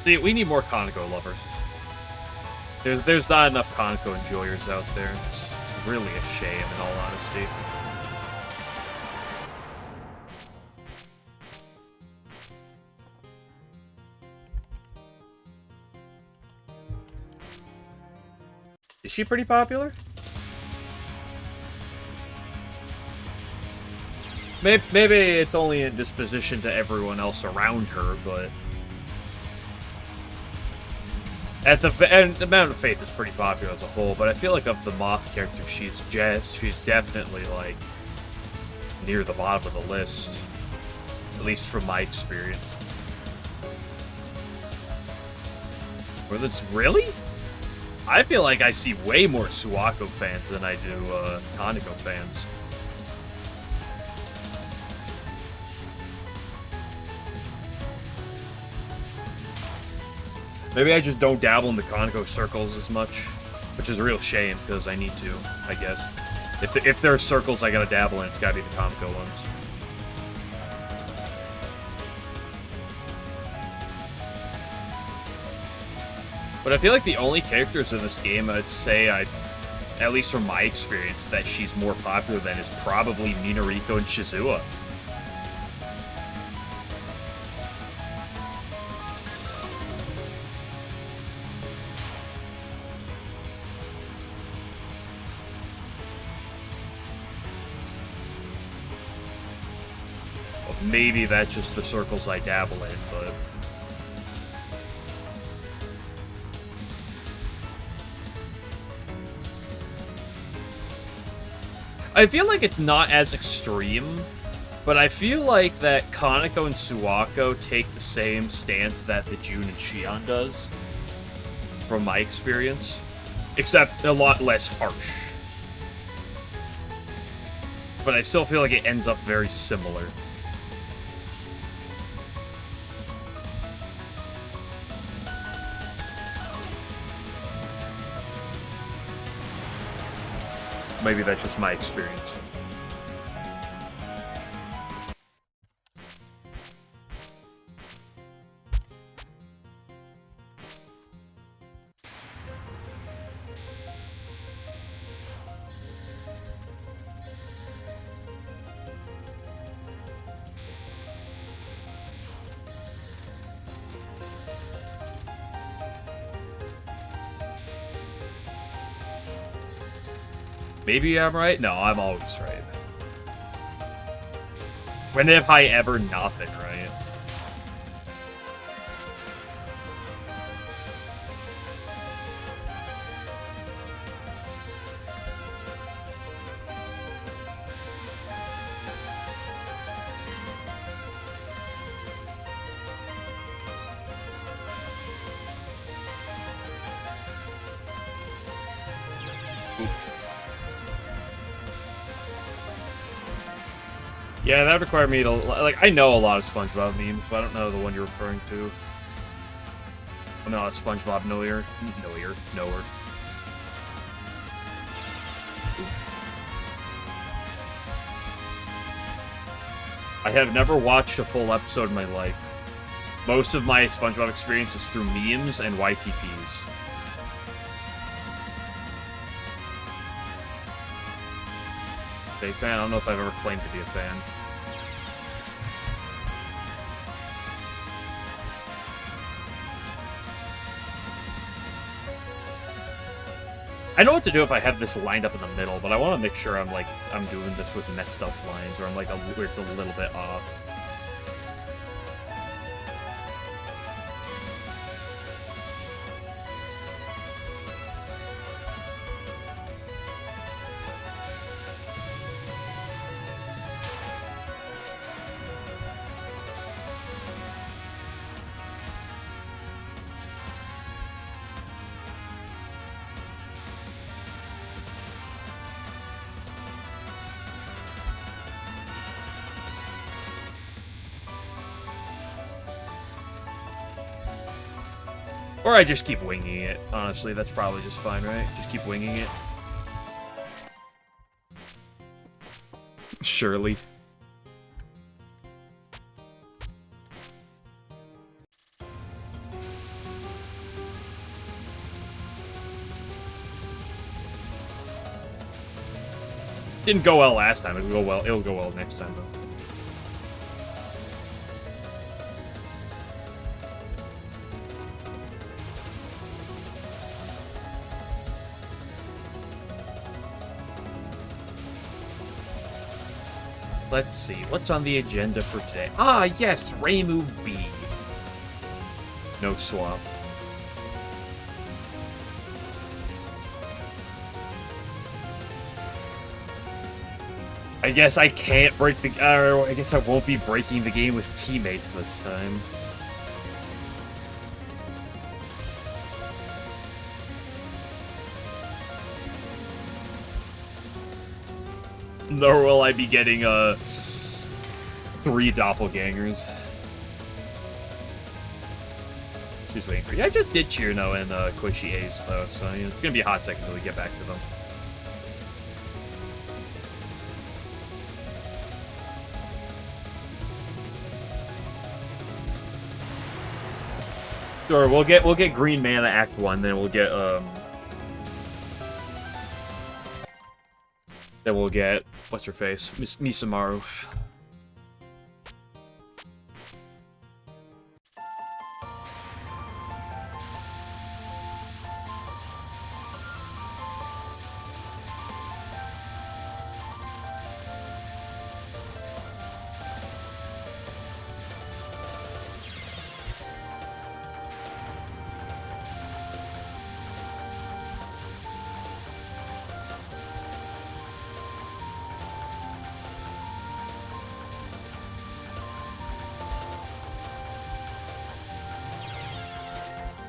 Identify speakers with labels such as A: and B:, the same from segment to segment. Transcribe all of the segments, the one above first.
A: See, we need more Kaneko lovers. There's not enough Kaneko enjoyers out there. It's really a shame, in all honesty. Is she pretty popular? Maybe it's only in disposition to everyone else around her, but... and the Mountain of Faith is pretty popular as a whole, but I feel like of the Moth characters, she's definitely, like, near the bottom of the list. At least from my experience. Or this, really? I feel like I see way more Suwako fans than I do, Kaneko fans. Maybe I just don't dabble in the Kaneko circles as much, which is a real shame, because I need to, I guess. If there are circles I gotta dabble in, it's gotta be the Kaneko ones. But I feel like the only characters in this game, I'd say, at least from my experience, that she's more popular than is probably Minariko and Shizuo. Maybe that's just the circles I dabble in, but... I feel like it's not as extreme, but I feel like that Kaneko and Suwako take the same stance that the Jun and Shion does, from my experience, except a lot less harsh. But I still feel like it ends up very similar. Maybe that's just my experience. Maybe I'm right? No, I'm always right. When have I ever not been right? Yeah, that would require me to... like, I know a lot of SpongeBob memes, but I don't know the one you're referring to. I'm not a SpongeBob knower. I have never watched a full episode in my life. Most of my SpongeBob experience is through memes and YTPs. Big fan? I don't know if I've ever claimed to be a fan. I know what to do if I have this lined up in the middle, but I want to make sure I'm doing this with messed up lines, or where it's a little bit off. Or I just keep winging it. Honestly, that's probably just fine, right? Just keep winging it. Surely. Didn't go well last time. It'll go well. It'll go well next time, though. Let's see, what's on the agenda for today? Ah, yes, Reimu B. No swap. I guess I can't break the... I guess I won't be breaking the game with teammates this time. Nor will I be getting, 3 doppelgangers. She's waiting for you. I just did Chirno and, Koichi Ace, though, so you know, it's gonna be a hot second until we get back to them. Sure, we'll get Green Mana Act 1, then we'll get, Then we'll get, what's her face? Misamaru.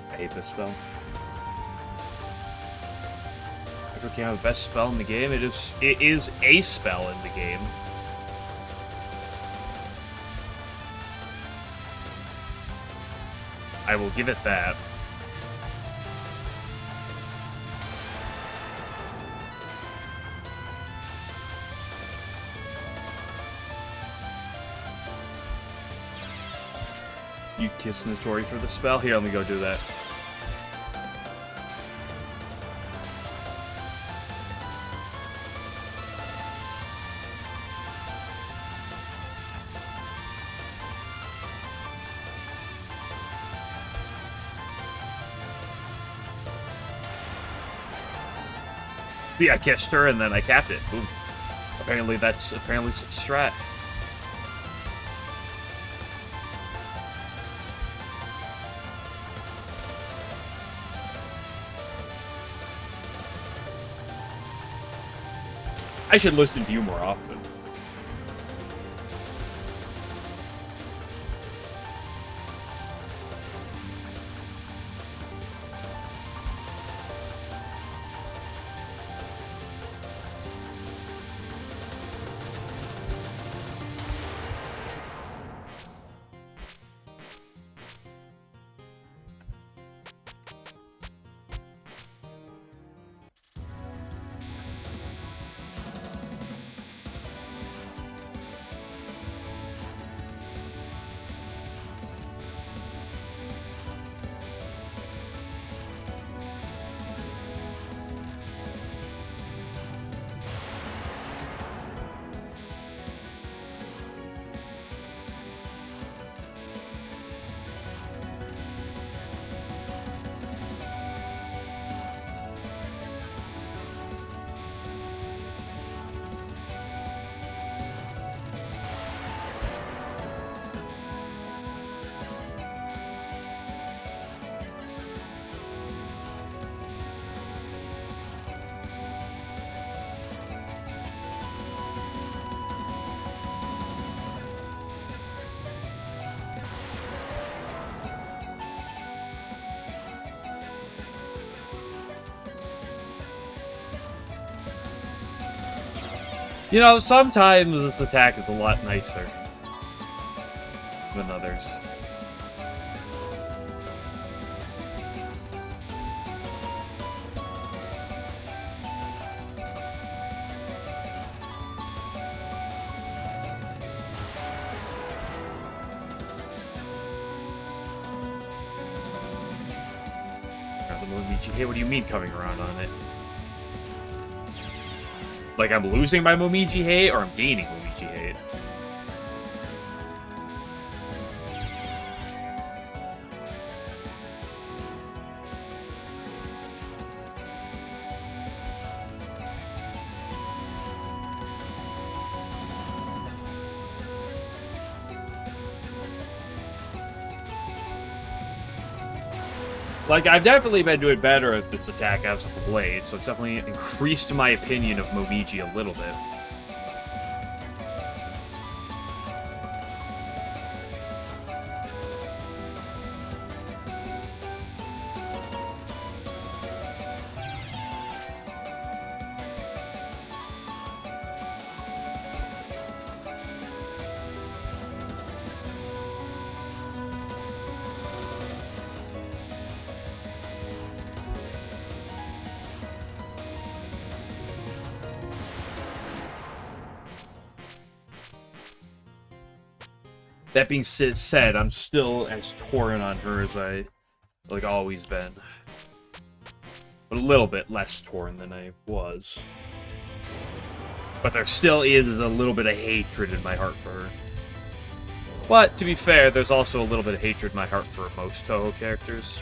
A: I hate this spell. I can't have the best spell in the game. It is a spell in the game. I will give it that. You kiss Notori for the spell? Here, let me go do that. Yeah, I kissed her and then I capped it. Boom. Apparently it's a strat. I should listen to you more often. You know, sometimes this attack is a lot nicer than others. Momiji hate? What do you mean coming around on it? Like I'm losing my Momiji hate, or I'm gaining Momiji hate? Like, I've definitely been doing better at this attack as of late, so it's definitely increased my opinion of Momiji a little bit. That being said, I'm still as torn on her as I, like, always been. But a little bit less torn than I was. But there still is a little bit of hatred in my heart for her. But, to be fair, there's also a little bit of hatred in my heart for most Touhou characters.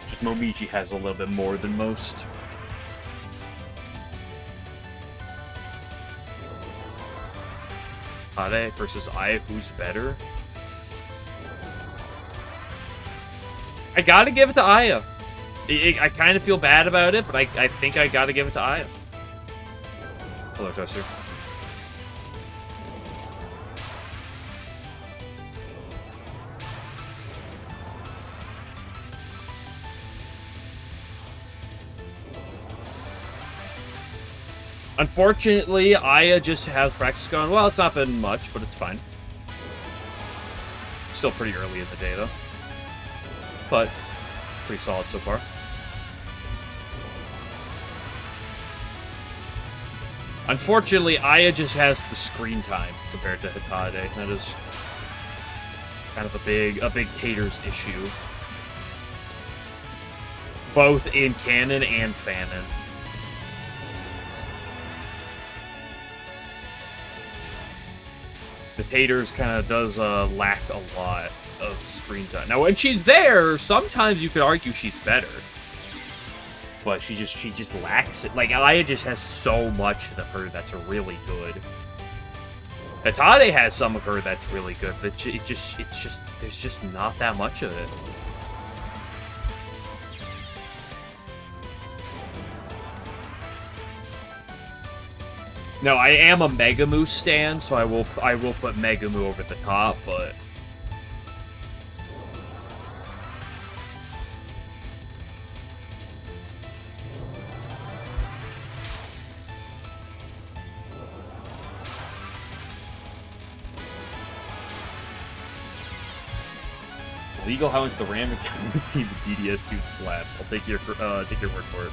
A: Just Momiji has a little bit more than most. Ade versus Aya, who's better? I gotta give it to Aya. I kind of feel bad about it, but I think I gotta give it to Aya. Hello, Toaster. Unfortunately, Aya just has practice going. Well, it's not been much, but it's fine. Still pretty early in the day, though. But pretty solid so far. Unfortunately, Aya just has the screen time compared to Hitade. That is kind of a big Taters issue. Both in canon and fanon. The Taters kind of does lack a lot of screen time. Now, when she's there, sometimes you could argue she's better, but she just lacks it. Like, Aya just has so much of her that's really good. Hitade has some of her that's really good, but there's just not that much of it. No, I am a Megumu stan, so I will put Megumu over the top, but legal how much the Ram team the DDS dude slap. I'll take your word for it.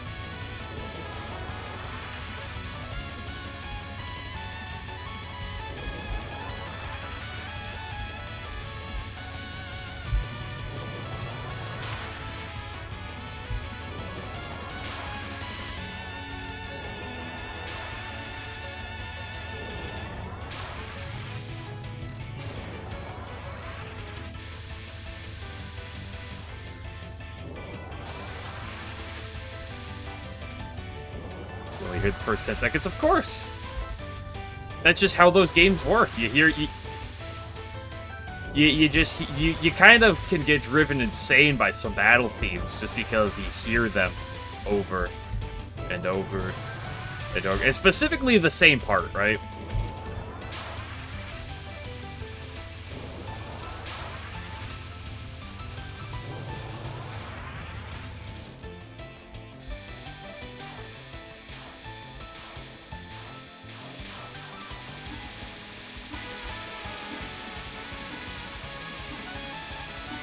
A: You hear the first 10 seconds, of course. That's just how those games work. You hear you kind of can get driven insane by some battle themes just because you hear them over and over and over. And specifically the same part, right?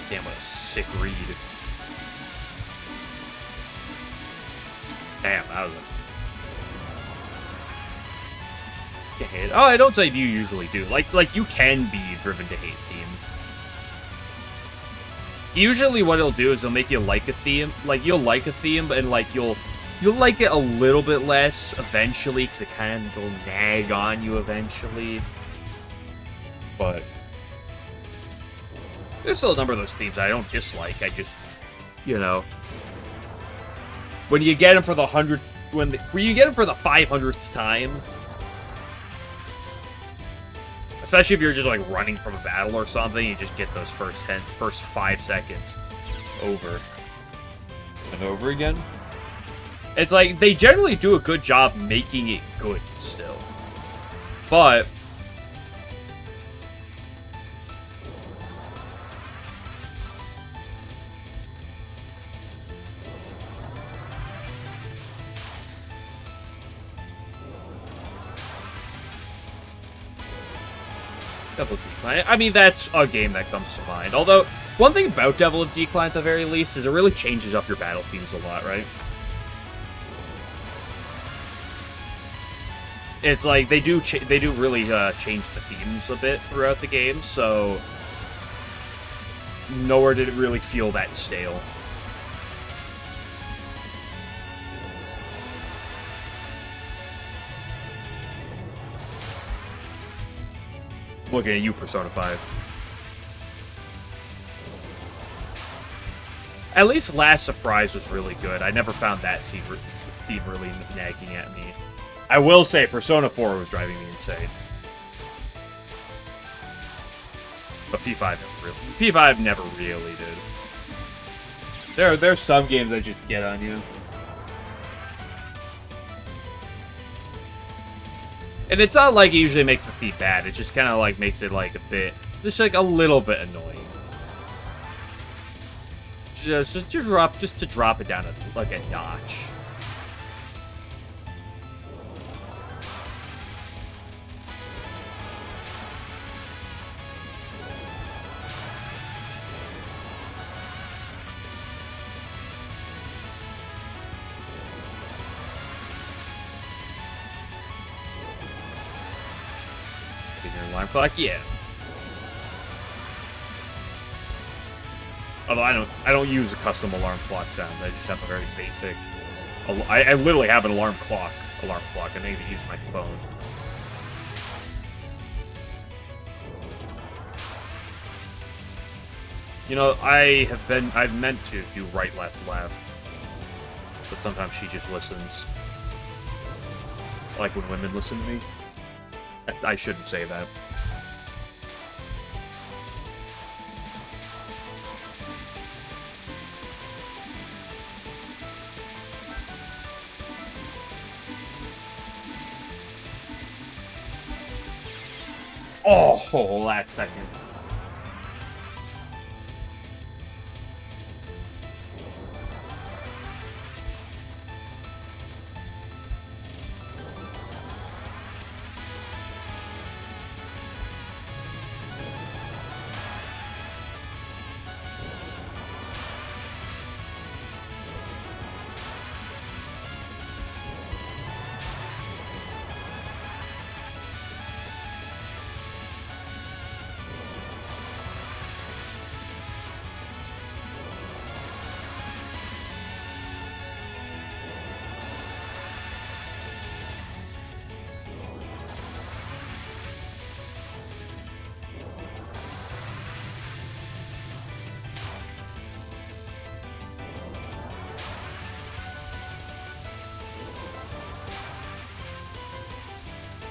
A: Damn, what a sick read. Damn, that was a... Oh, I don't say you usually do. Like you can be driven to hate themes. Usually what it'll do is it'll make you like a theme. Like, you'll like a theme, and, like, you'll like it a little bit less eventually, because it kind of will nag on you eventually. But there's still a number of those themes I don't dislike. I just, you know, when you get them for the 100th, when you get them for the 500th time, especially if you're just, like, running from a battle or something, you just get those first 5 seconds over and over again. It's like, they generally do a good job making it good still. But Devil of Decline. I mean, that's a game that comes to mind. Although, one thing about Devil of Decline, at the very least, is it really changes up your battle themes a lot, right? It's like, they do really change the themes a bit throughout the game, so nowhere did it really feel that stale. Looking at you, Persona 5. At least Last Surprise was really good. I never found that theme really nagging at me. I will say, Persona 4 was driving me insane. But P5 never really did. There's some games that just get on you. And it's not like it usually makes the theme bad. It just kind of like makes it like a bit, just like a little bit annoying. Just to drop it down like a notch. Alarm clock, yeah. Although I don't use a custom alarm clock sound. I just have a very basic. I literally have an alarm clock. I don't even use my phone. You know, I've meant to do right, left, left, but sometimes she just listens. Like when women listen to me. I shouldn't say that. Oh, last second.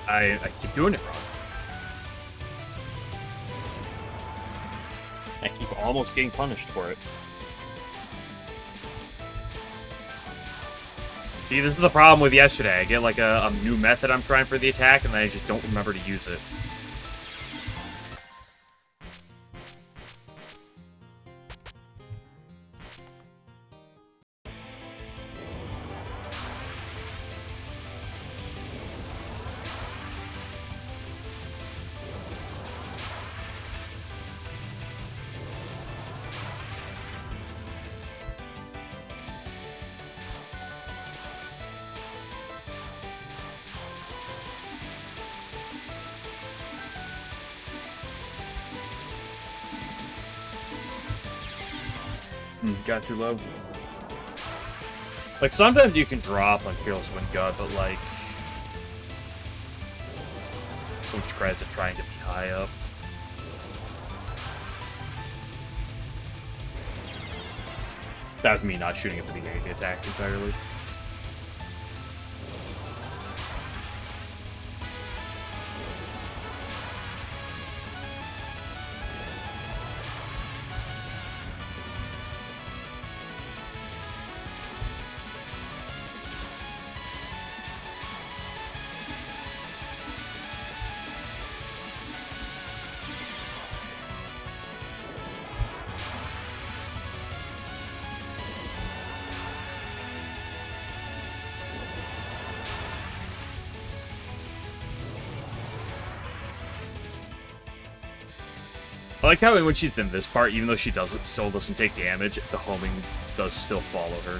A: I keep doing it wrong. I keep almost getting punished for it. See, this is the problem with yesterday. I get like a new method I'm trying for the attack, and then I just don't remember to use it. Got too low. Like, sometimes you can drop on Fearless Wind God, but, like... so much credit to trying to be high up. That was me not shooting it for the A attack entirely. I like how when she's in this part, even though she still doesn't take damage, the homing does still follow her.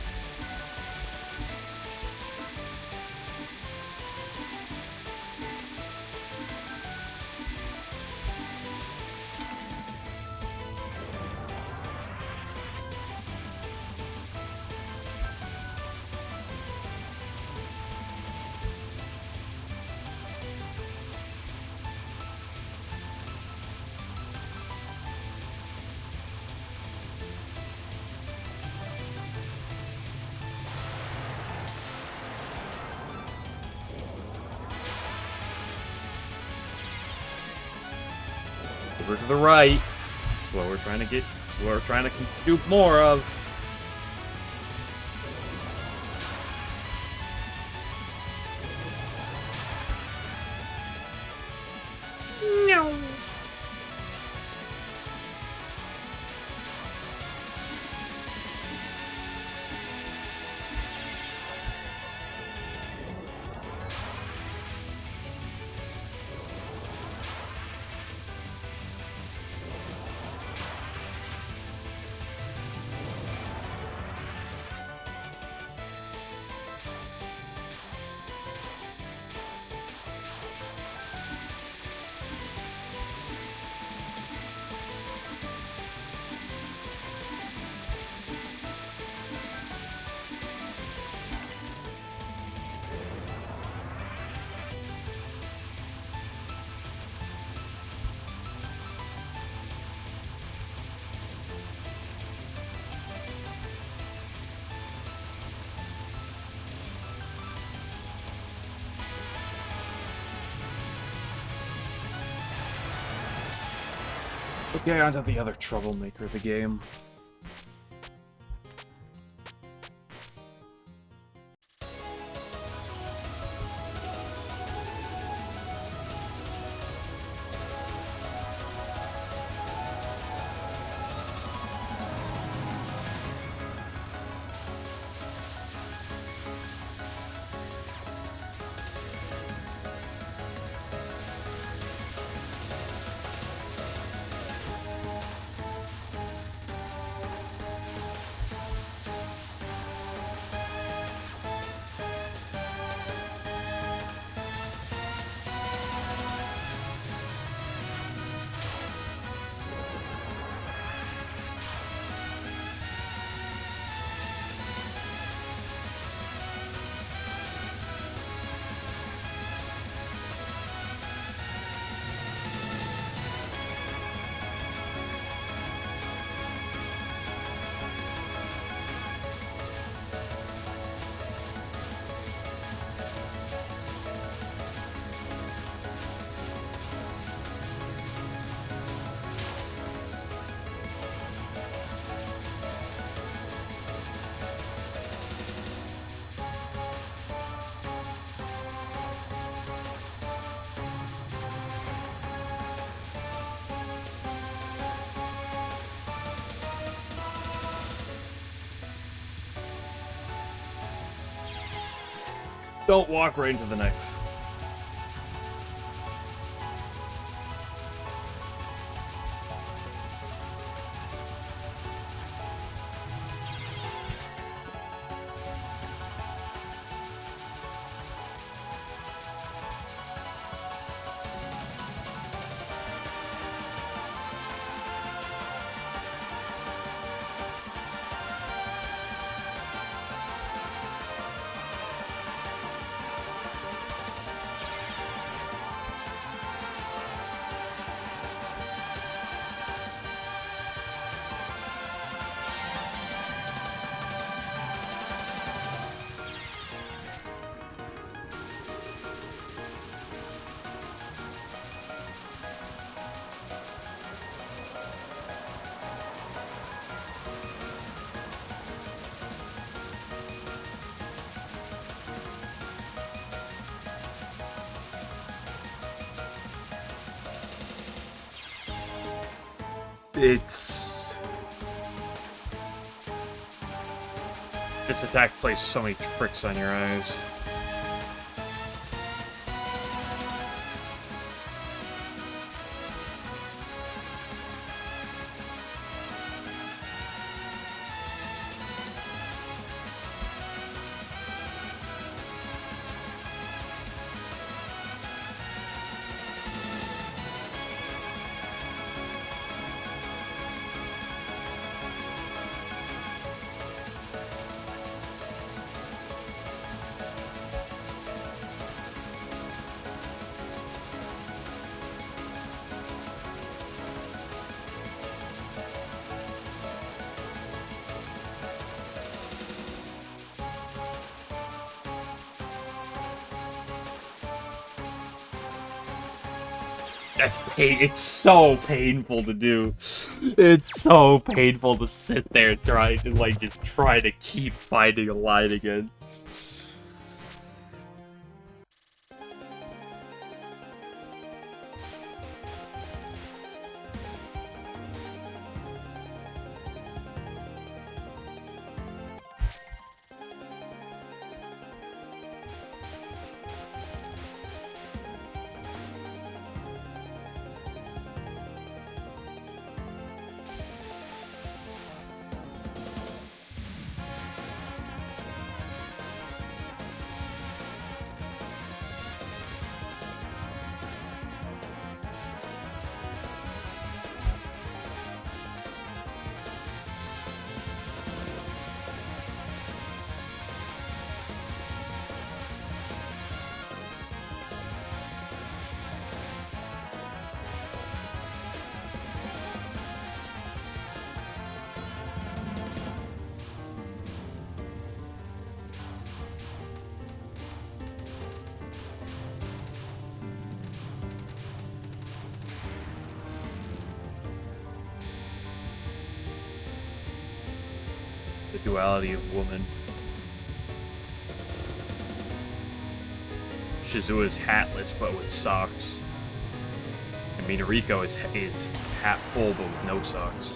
A: Over to the right. That's what we're trying to get. What we're trying to do more of. No. Okay, on to the other troublemaker of the game. Don't walk right into the knife.
B: It's...
A: This attack plays so many tricks on your eyes. It's so painful to do. It's so painful to sit there trying to, like, just try to keep fighting a line again. The duality of woman. Shizua's hatless but with socks. And Minariko is hat full but with no socks.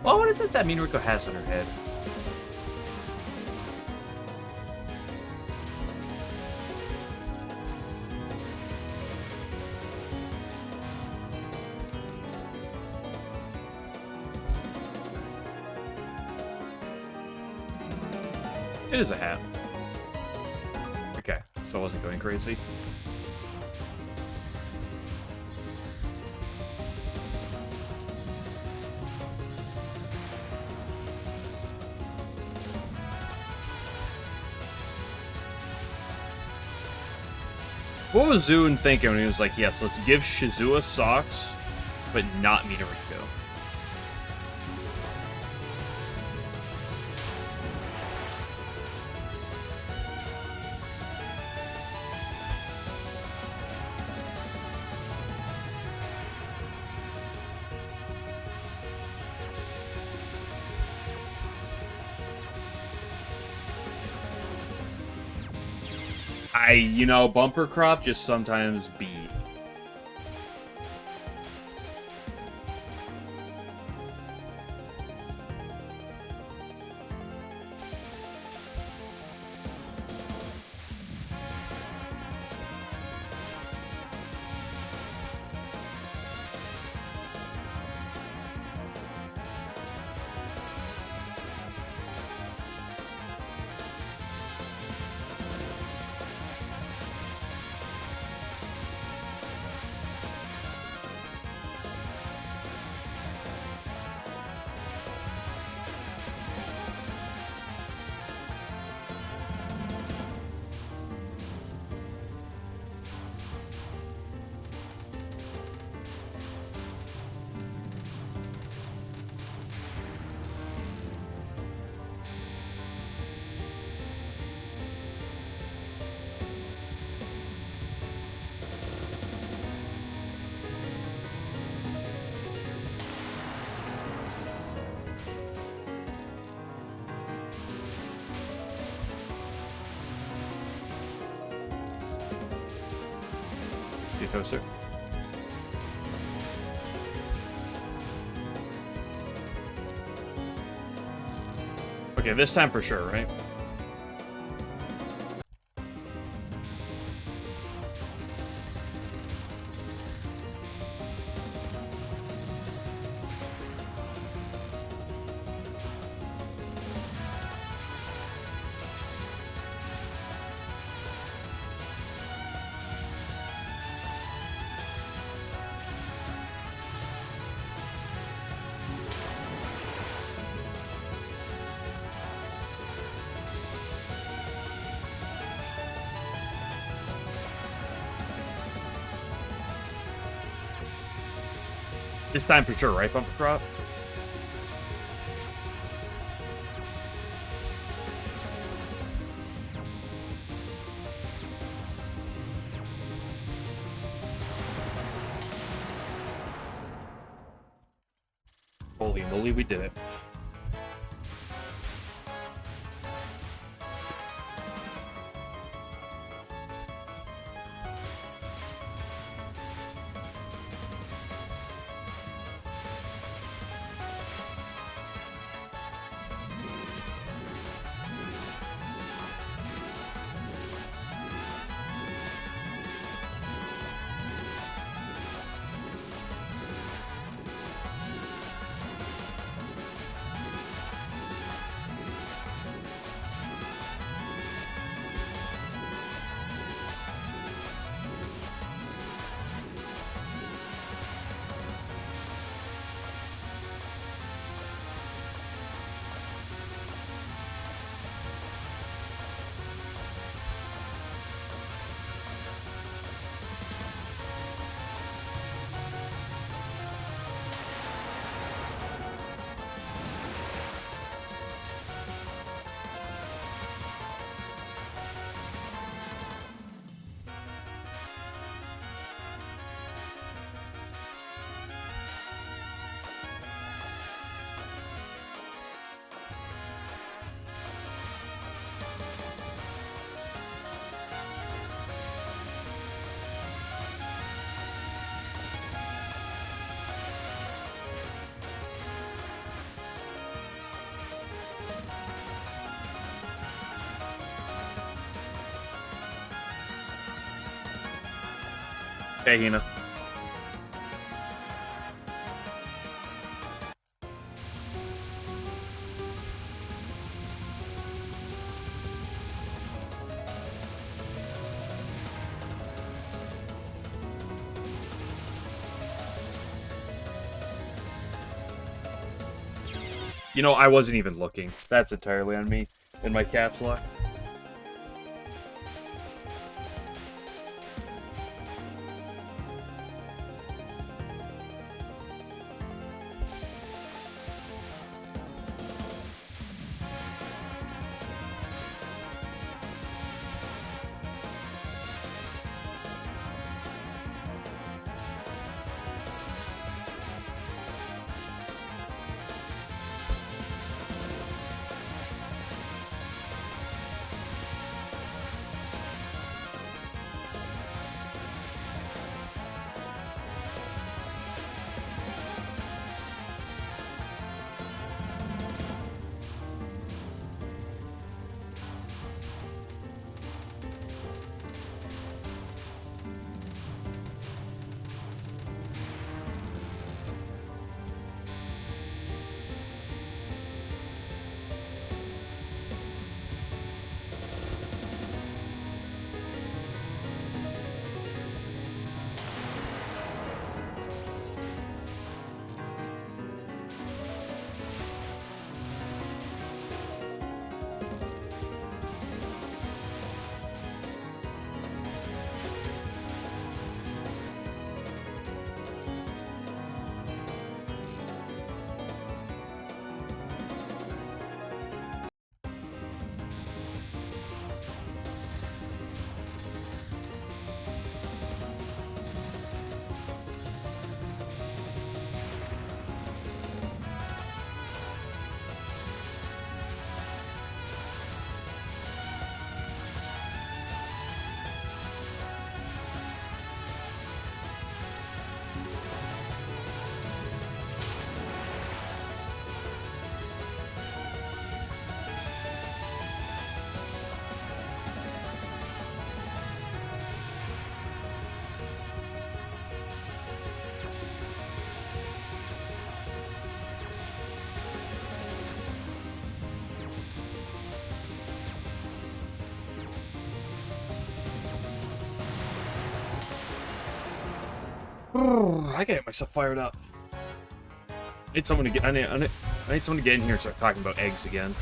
A: Well, what is it that Minariko has on her head? It is a hat. Okay, so I wasn't going crazy. What was Zune thinking when he was like, yes, let's give Shizua socks, but not Minariko? You know, bumper crop just sometimes be. Toaster. Okay, this time for sure, right? This time for sure, right, Bumper Crop? Holy moly, we did it. Hey, Hina. You know, I wasn't even looking. That's entirely on me in my caps lock. I gotta get myself fired up. I need someone to get. I need someone to get in here and start talking about eggs again.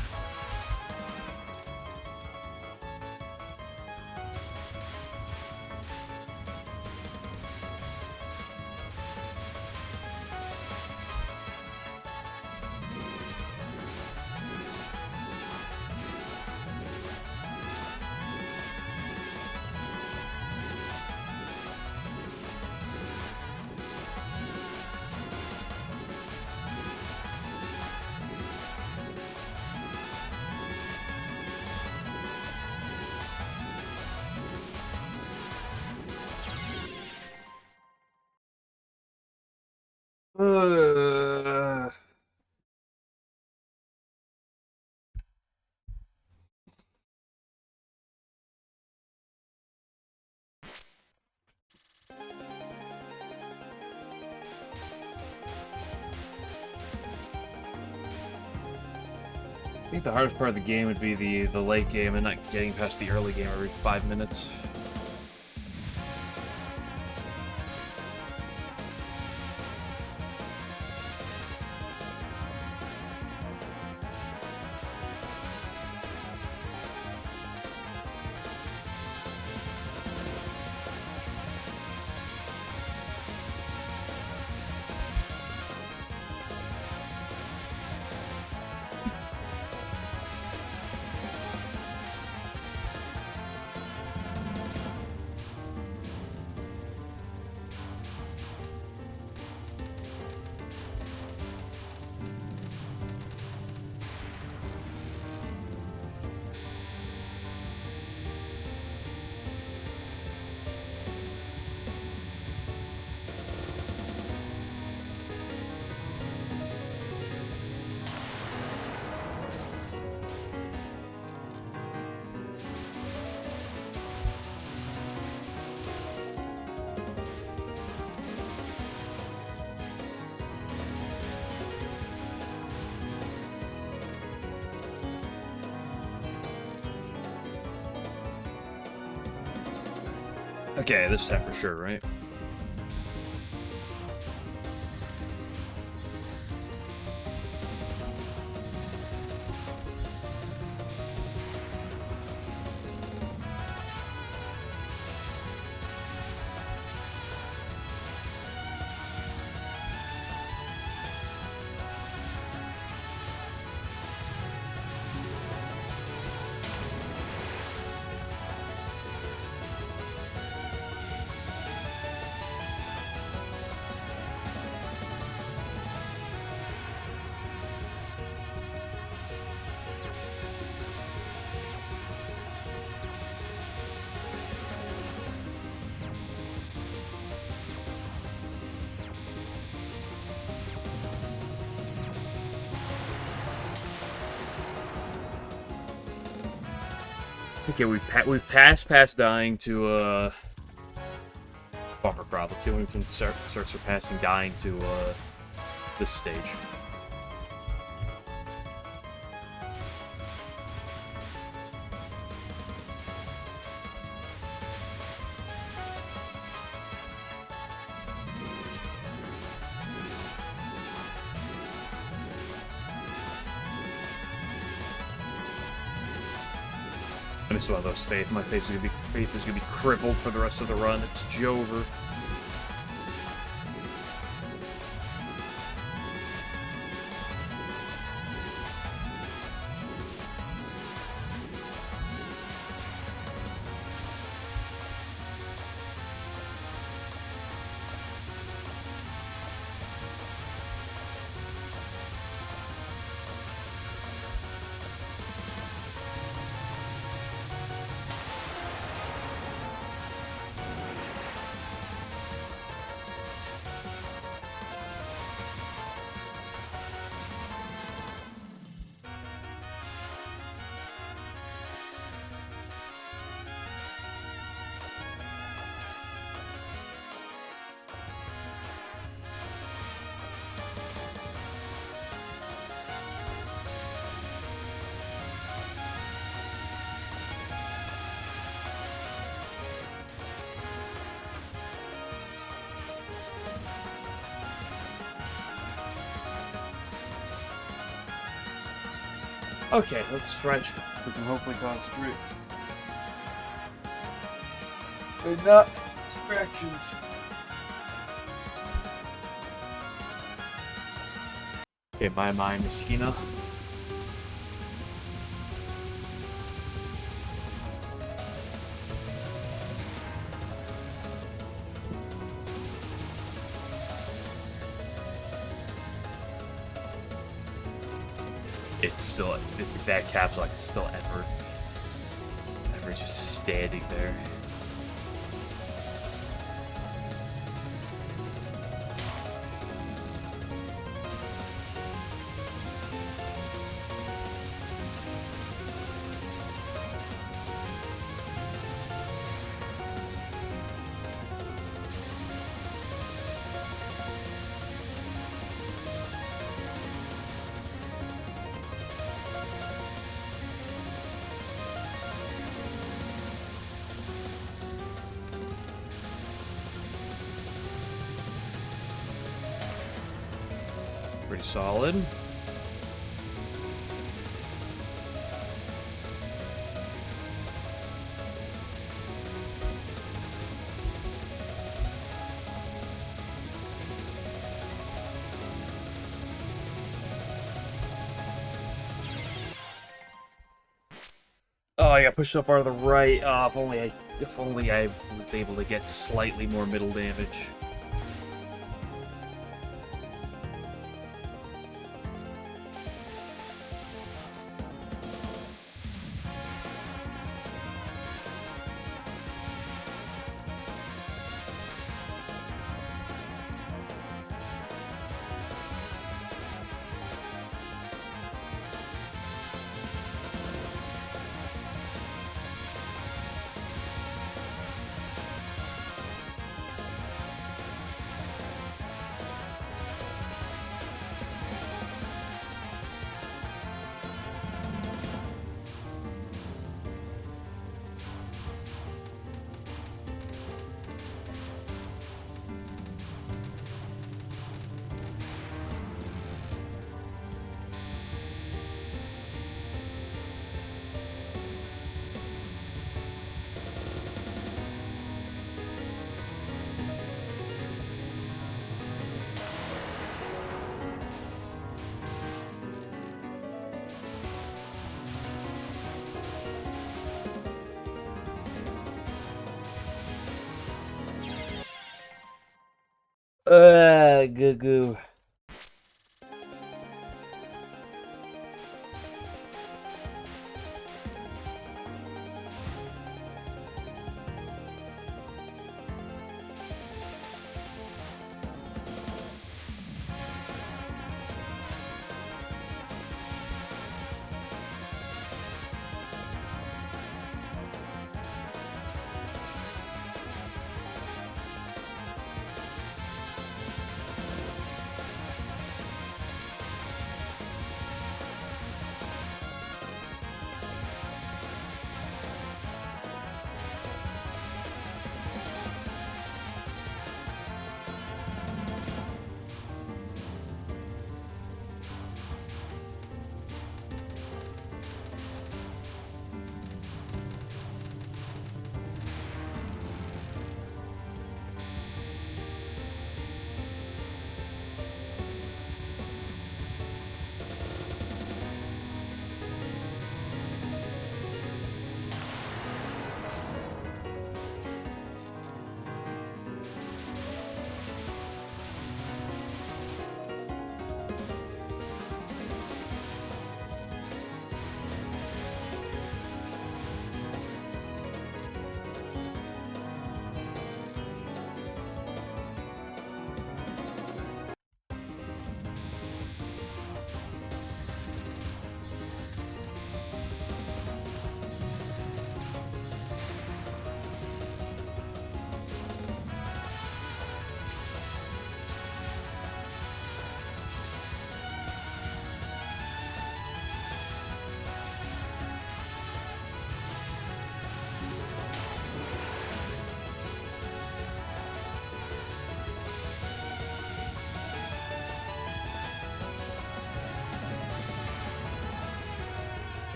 A: I think the hardest part of the game would be the late game and not getting past the early game every 5 minutes. Okay, this is that for sure, right? Okay, we've passed past dying to bumper crop. Let's see when we can start surpassing dying to this stage. I still have those faith. My faith is gonna be crippled for the rest of the run. It's Jover. Okay, let's stretch. We can hopefully concentrate. And not distractions. Okay, my mind is Hina. It's still, that caps lock is still Edward. Edward just standing there. Pretty solid. Oh, I got pushed so far to the right. Oh, if only I was able to get slightly more middle damage. Goo goo.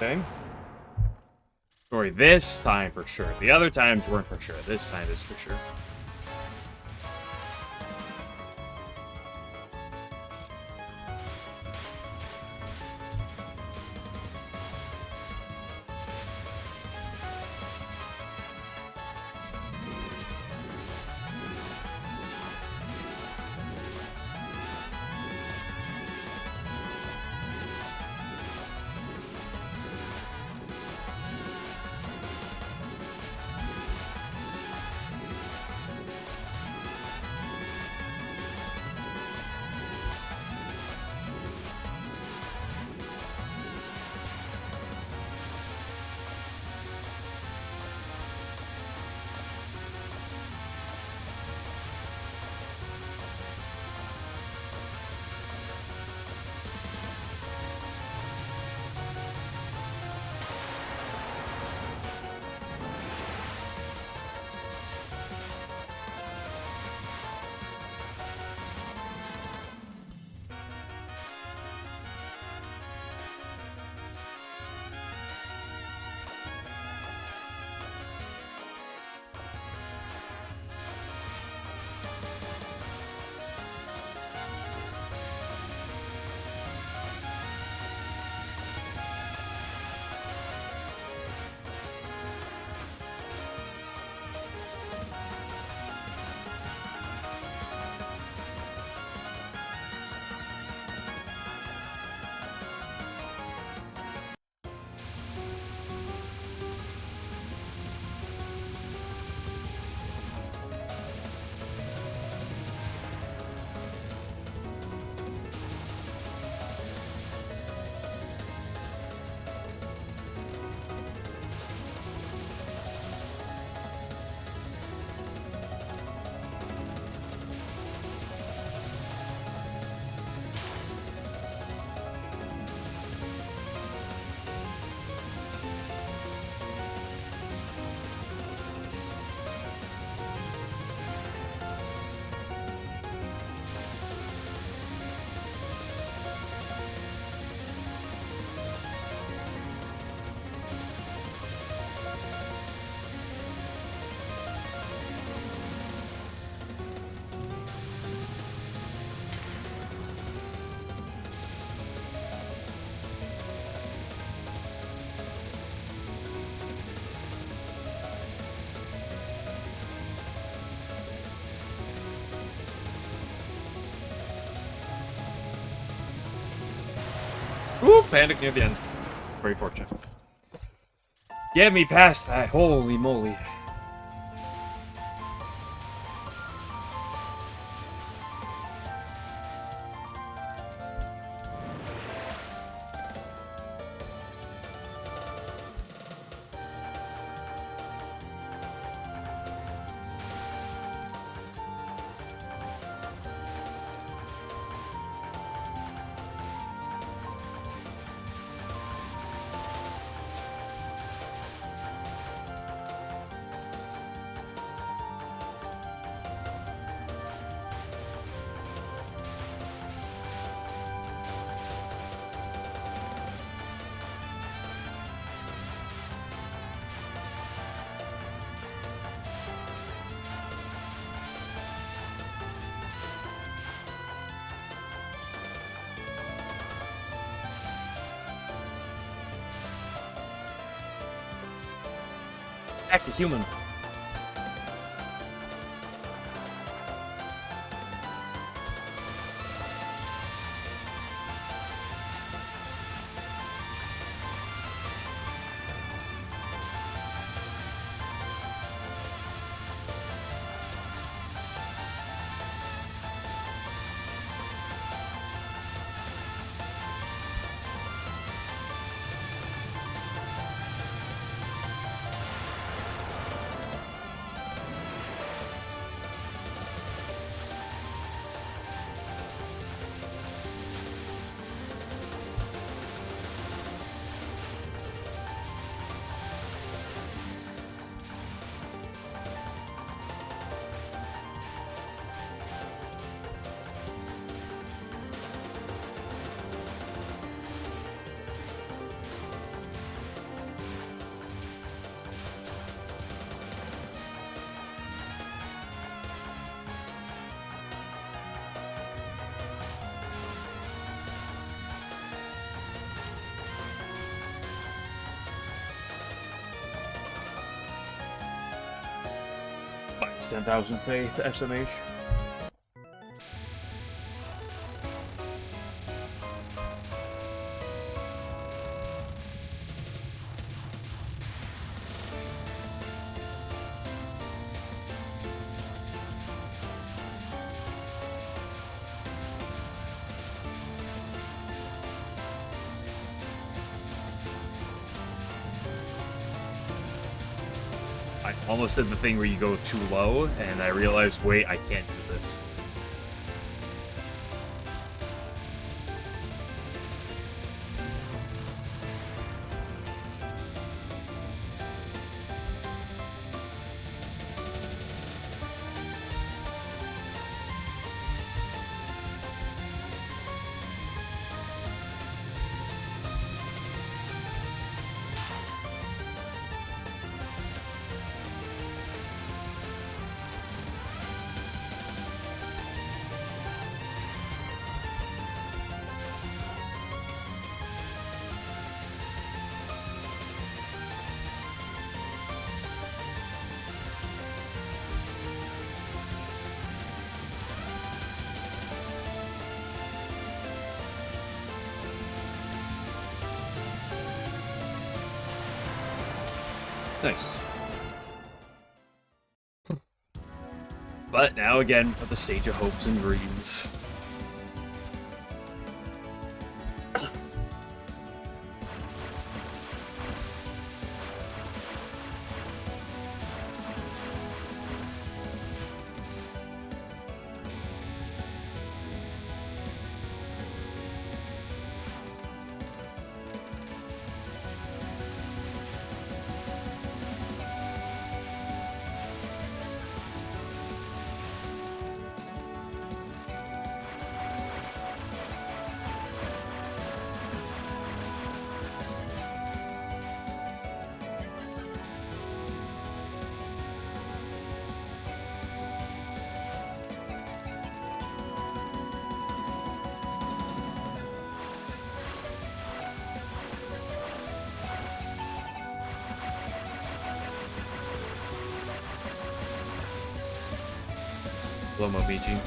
A: Okay. Sorry, this time for sure. The other times weren't for sure. This time is for sure. Ooh, panic near the end. Very fortunate. Get me past that. Holy moly. Act a human. It's 10,000 faith, SMH. I almost did the thing where you go too low, and I realized, wait, I can't do this. Nice. But now again, for the stage of hopes and dreams. Slow-mo BG.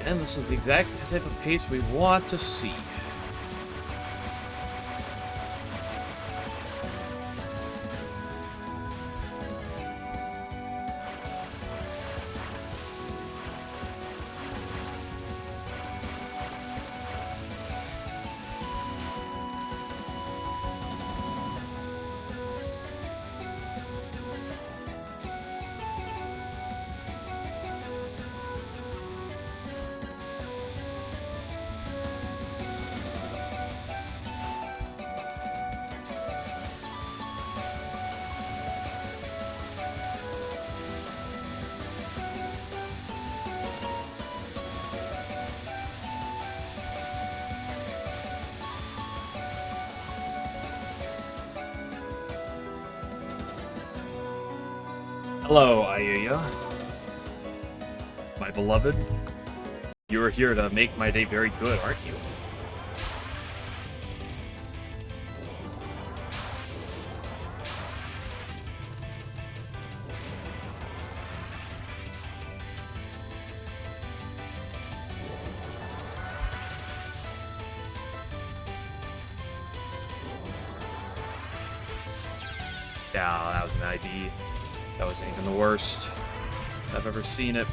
A: And this is the exact type of pace we want to see. Hello, Ayuya. My beloved. You are here to make my day very good, aren't you? Yeah, that was an ID. That wasn't even the worst I've ever seen it.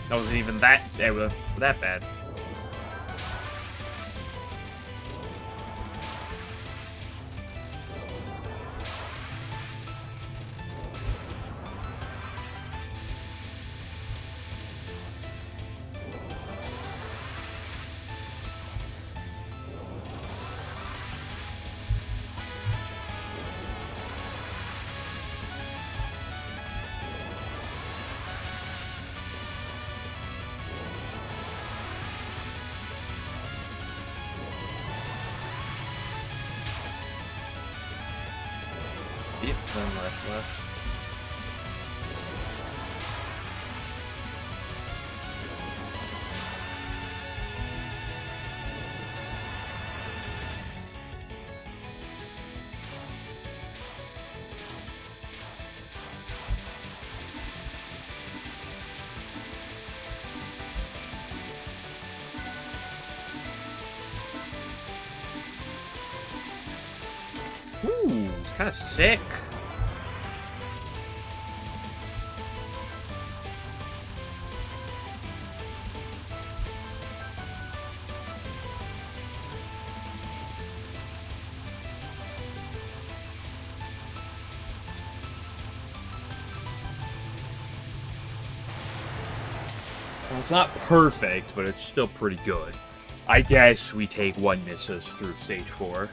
A: That wasn't even that bad. Yep, then left. Ooh, it's kind of sick. Well, it's not perfect, but it's still pretty good. I guess we take one misses through stage 4.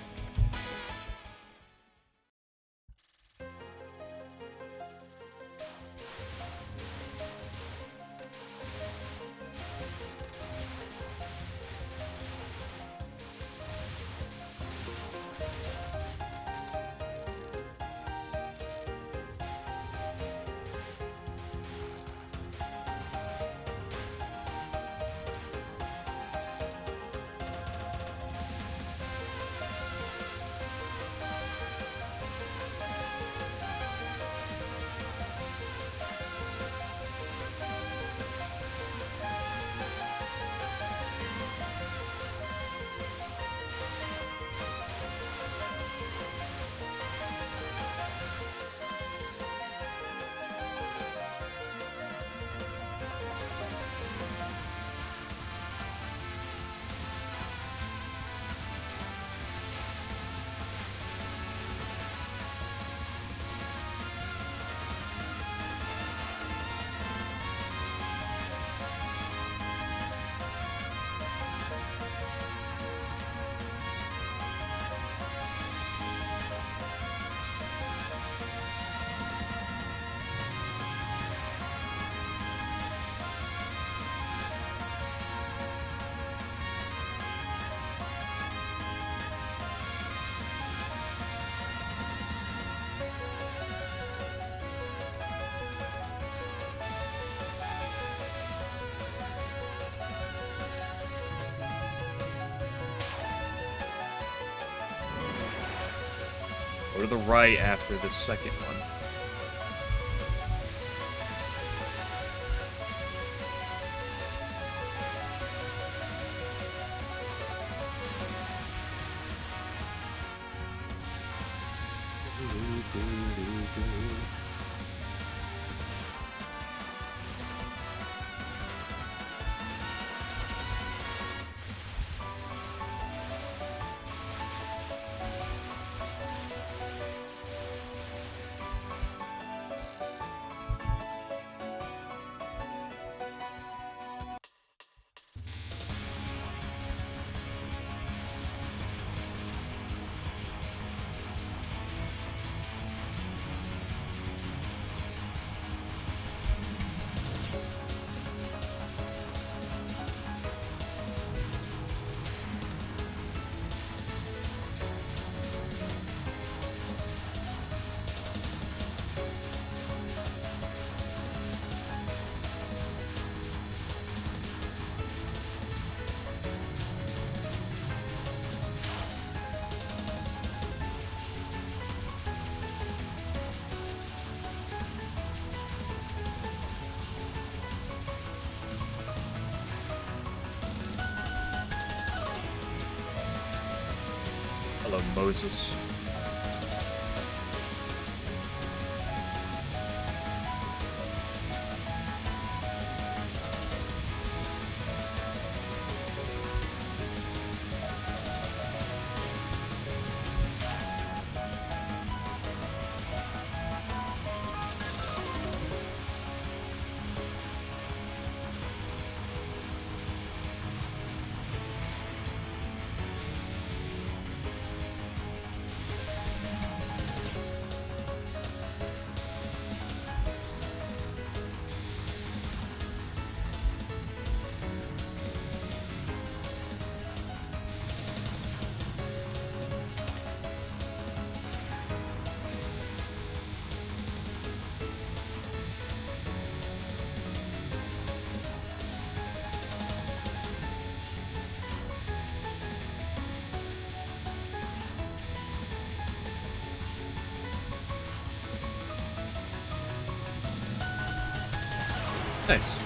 A: Go to the right after the second one. Hello, Moses. Nice.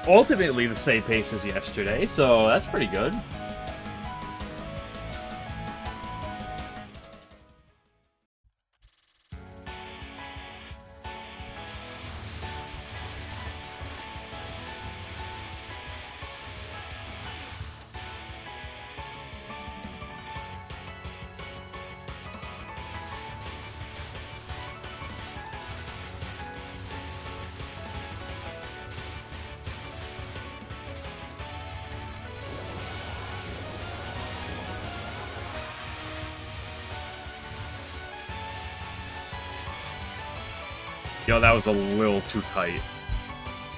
A: Ultimately the same pace as yesterday, so that's pretty good. Yo, that was a little too tight.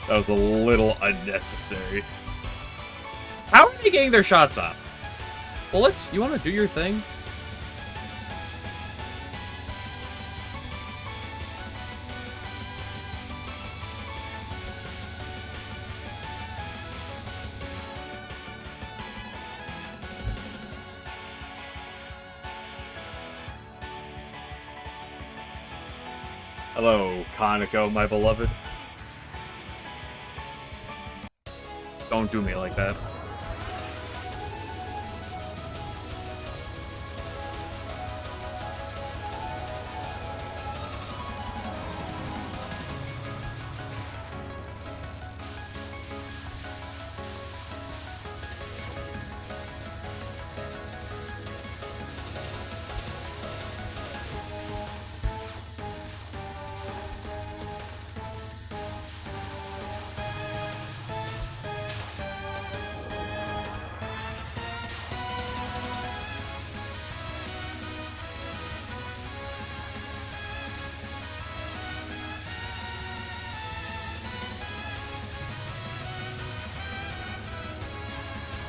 A: That was a little unnecessary. How are they getting their shots off? Bullets, you want to do your thing? Hello, Kaneko, my beloved. Don't do me like that.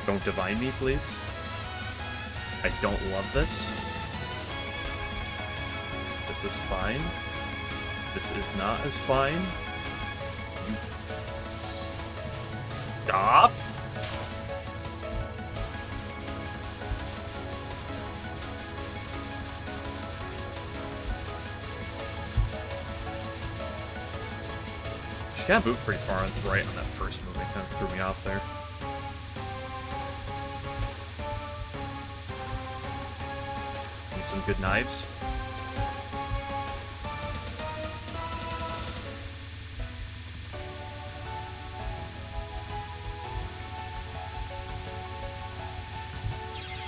A: Don't divine me, please. I don't love this. This is fine. This is not as fine. You... Stop! She got moved pretty far on the right on that first move. It kind of threw me off there. Some good knives.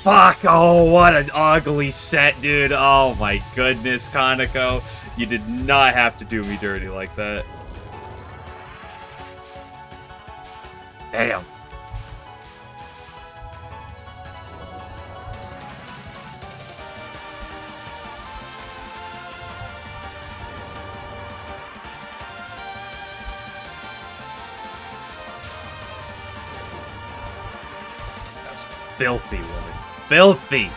A: Fuck! Oh, what an ugly set, dude. Oh my goodness, Kaneko. You did not have to do me dirty like that. Damn. Filthy, woman. Filthy!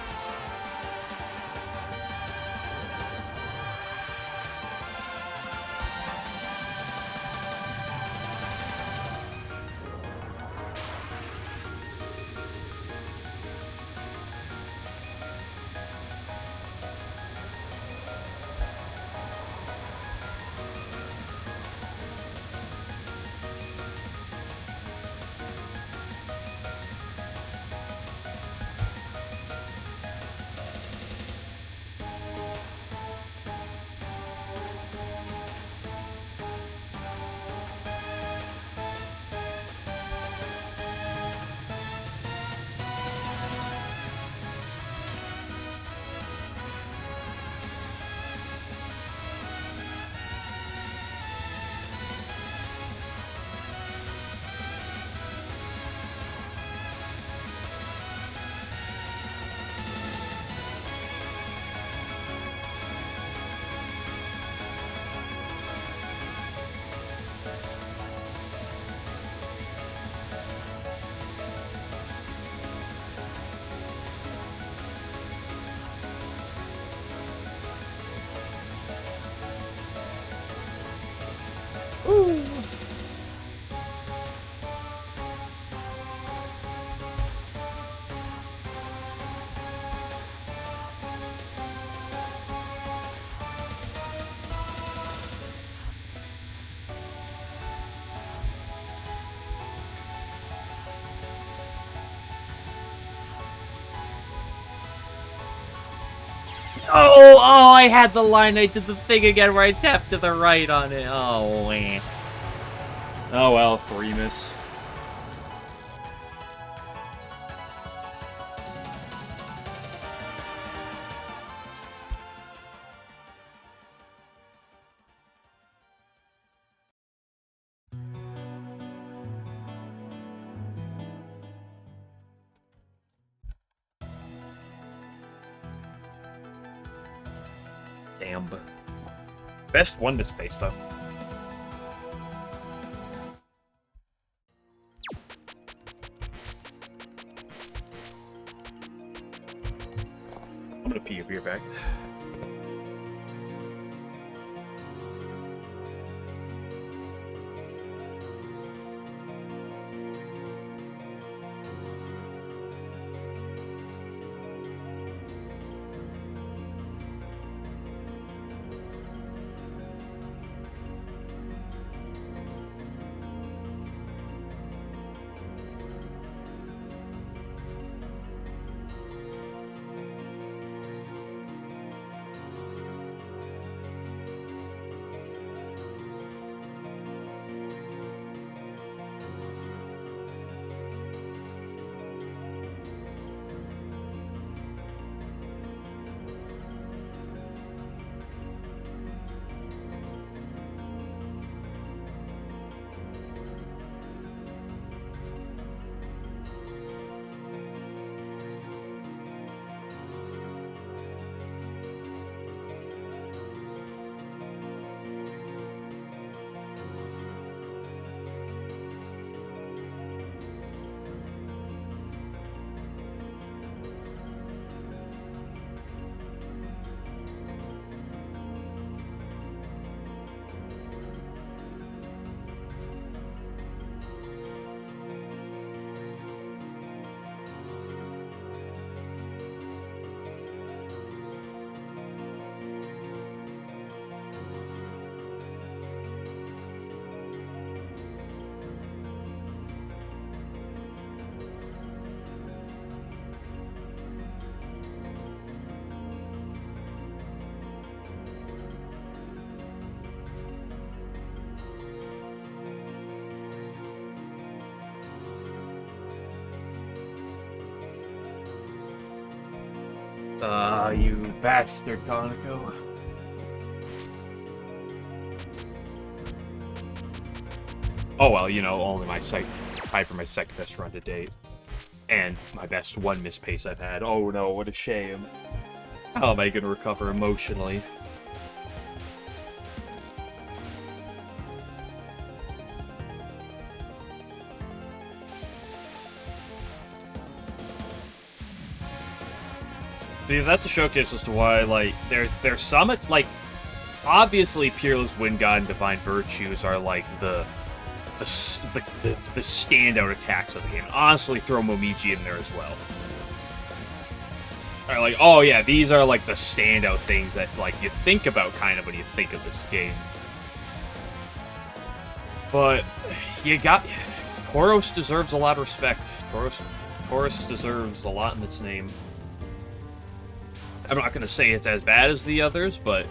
A: Oh, I had the line. I did the thing again where I tapped to the right on it. Oh, man. Oh, well, 3 miss. Damn. Best one miss base, though. I'm gonna pee your beer bag. You bastard, Conoco. Oh well, you know, only my tied for my second best run to date. And my best one miss pace I've had. Oh no, what a shame. How am I gonna recover emotionally? See, that's a showcase as to why, like, there's some, like, obviously Peerless Wind God and Divine Virtues are, like, the standout attacks of the game. Honestly, throw Momiji in there as well. Are like, oh yeah, these are, like, the standout things that, like, you think about, kind of, when you think of this game. But, Tauros deserves a lot of respect. Tauros deserves a lot in its name. I'm not going to say it's as bad as the others, but...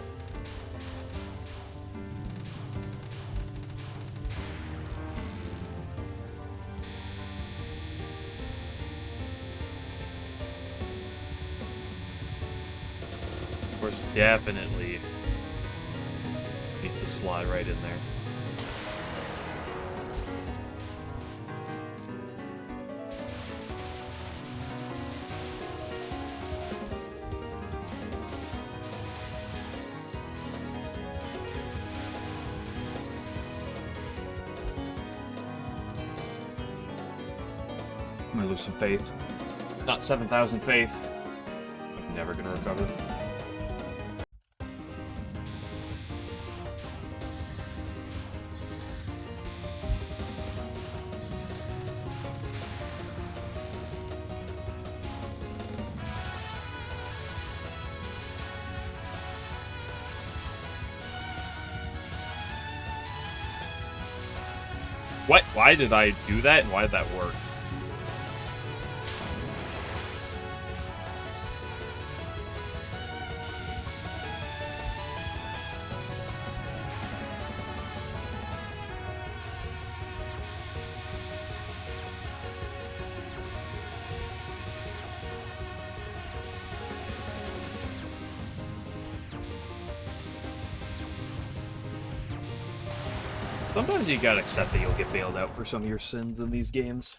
A: Of course, definitely needs to slide right in there. I'm gonna lose some faith. Not 7,000 faith. I'm never gonna recover. What? Why did I do that, and why did that work? Sometimes you gotta accept that you'll get bailed out for some of your sins in these games.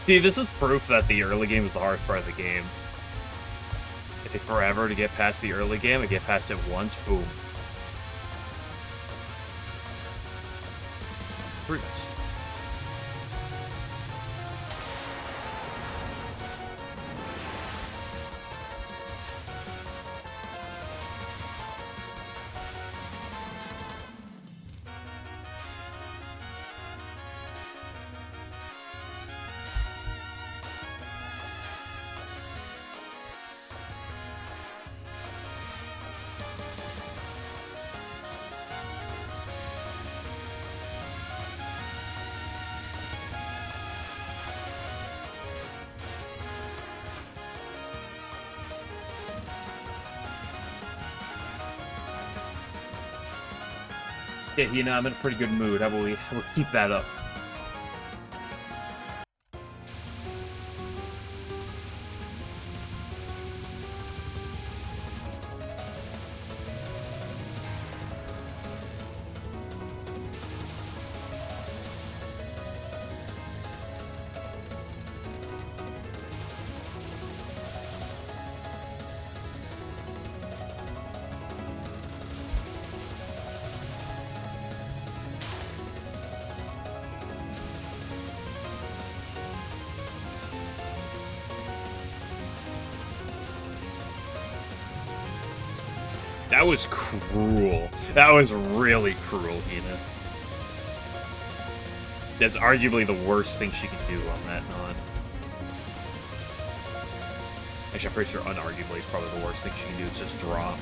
A: See, this is proof that the early game is the hardest part of the game. It takes forever to get past the early game, and get past it once, boom. Pretty nice. Yeah, you know, I'm in a pretty good mood. How about we keep that up? That was cruel. That was really cruel, Hina. That's arguably the worst thing she can do on that non. Actually, I'm pretty sure unarguably it's probably the worst thing she can do is just drop.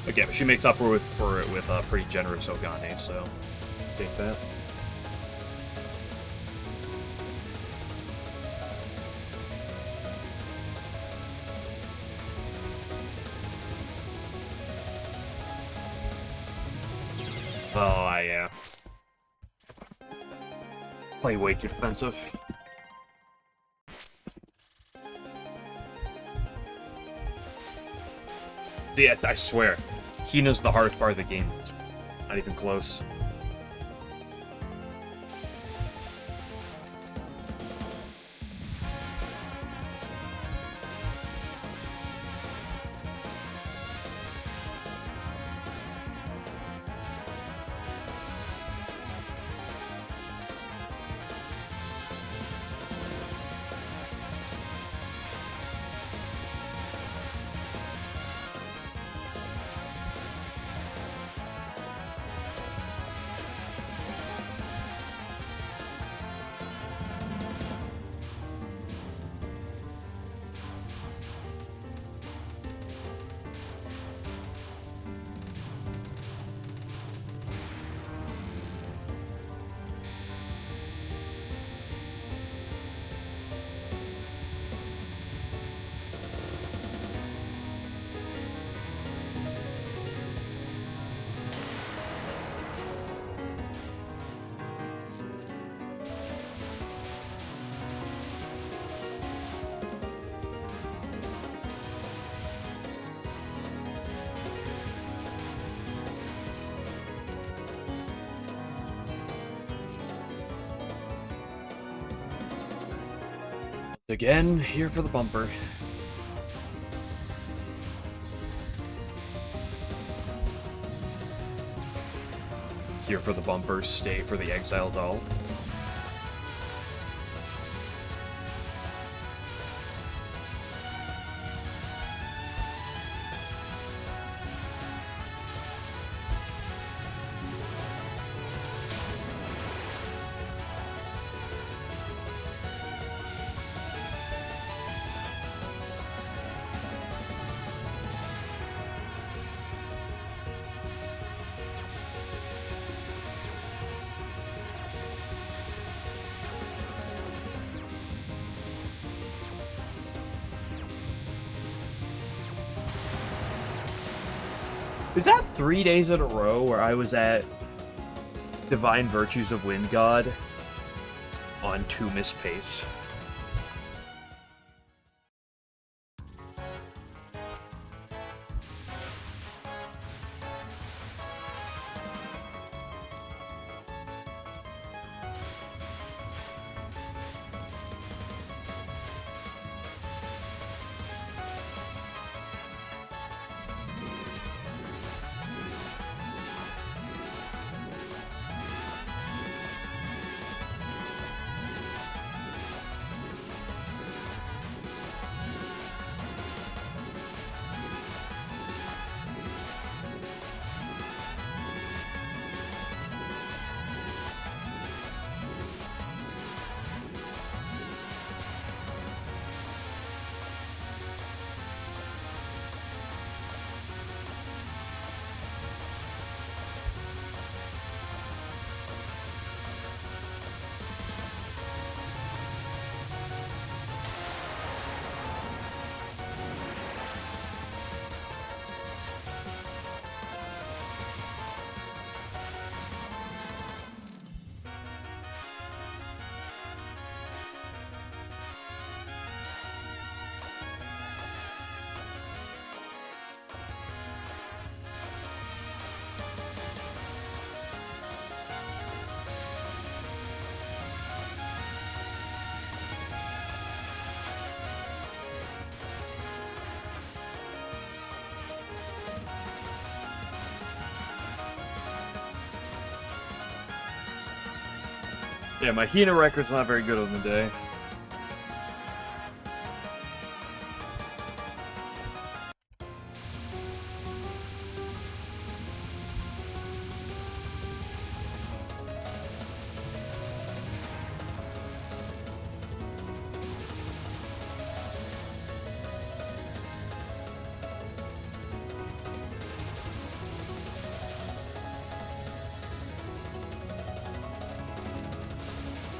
A: Again, but she makes up for it with a pretty generous Ogane, so take that. Oh, yeah. Play way too defensive. See, I swear, Hina's the hardest part of the game. It's not even close. Again, here for the bumper. Here for the bumper, stay for the exile doll. Is that 3 days in a row where I was at Divine Virtues of Wind God on 2 miss pace? Yeah, my Hina record's not very good on the day.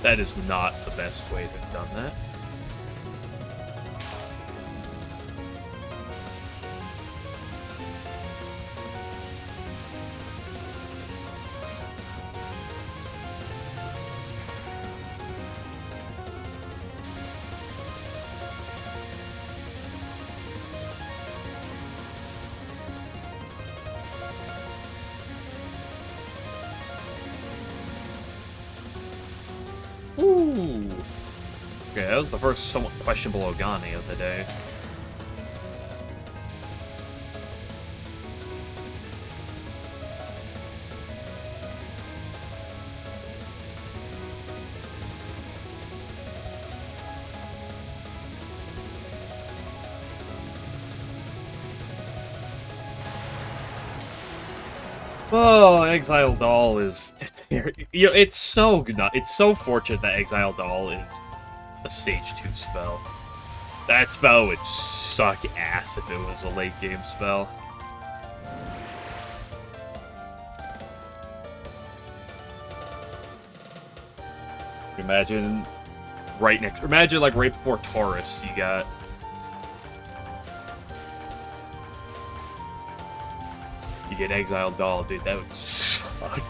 A: That is not the best way to have done that. Ooh. Okay, that was the first somewhat questionable Ogani of the day. Oh, Exile Doll is... You know, it's so good. It's so fortunate that Exile Doll is a Stage 2 spell. That spell would suck ass if it was a late game spell. Imagine right next... Imagine, like, right before Taurus, you got... You get Exile Doll, dude. That would suck.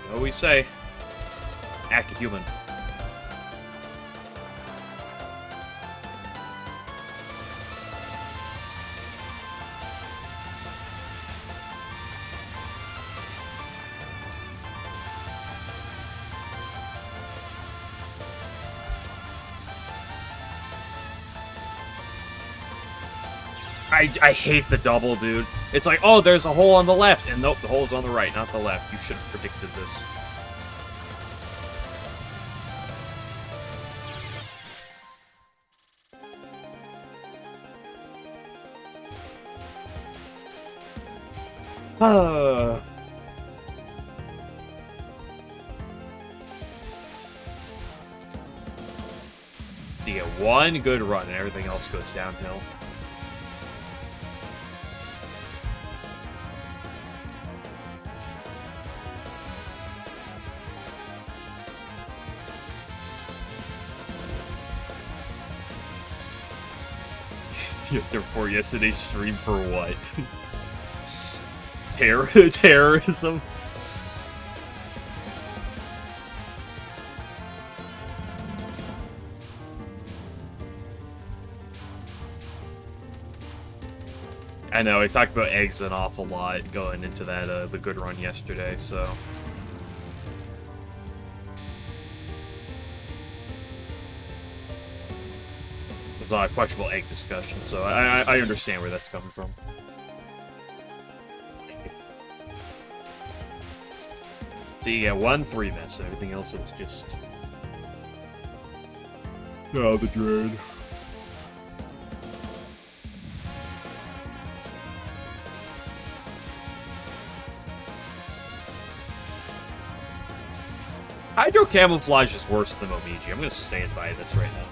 A: What do we say? Act a human. I hate the double, dude. It's like, oh, there's a hole on the left, and nope, the hole's on the right, not the left. You should have predicted this. So you get one good run and everything else goes downhill. Therefore, yesterday's stream for what? Terrorism? I know, we talked about eggs an awful lot going into that, the good run yesterday, so... There's a lot of questionable egg discussion, so I understand where that's coming from. So you get 1 3 miss, everything else is just... Oh, the dread. Hydro Camouflage is worse than Momiji. I'm gonna stand by this right now.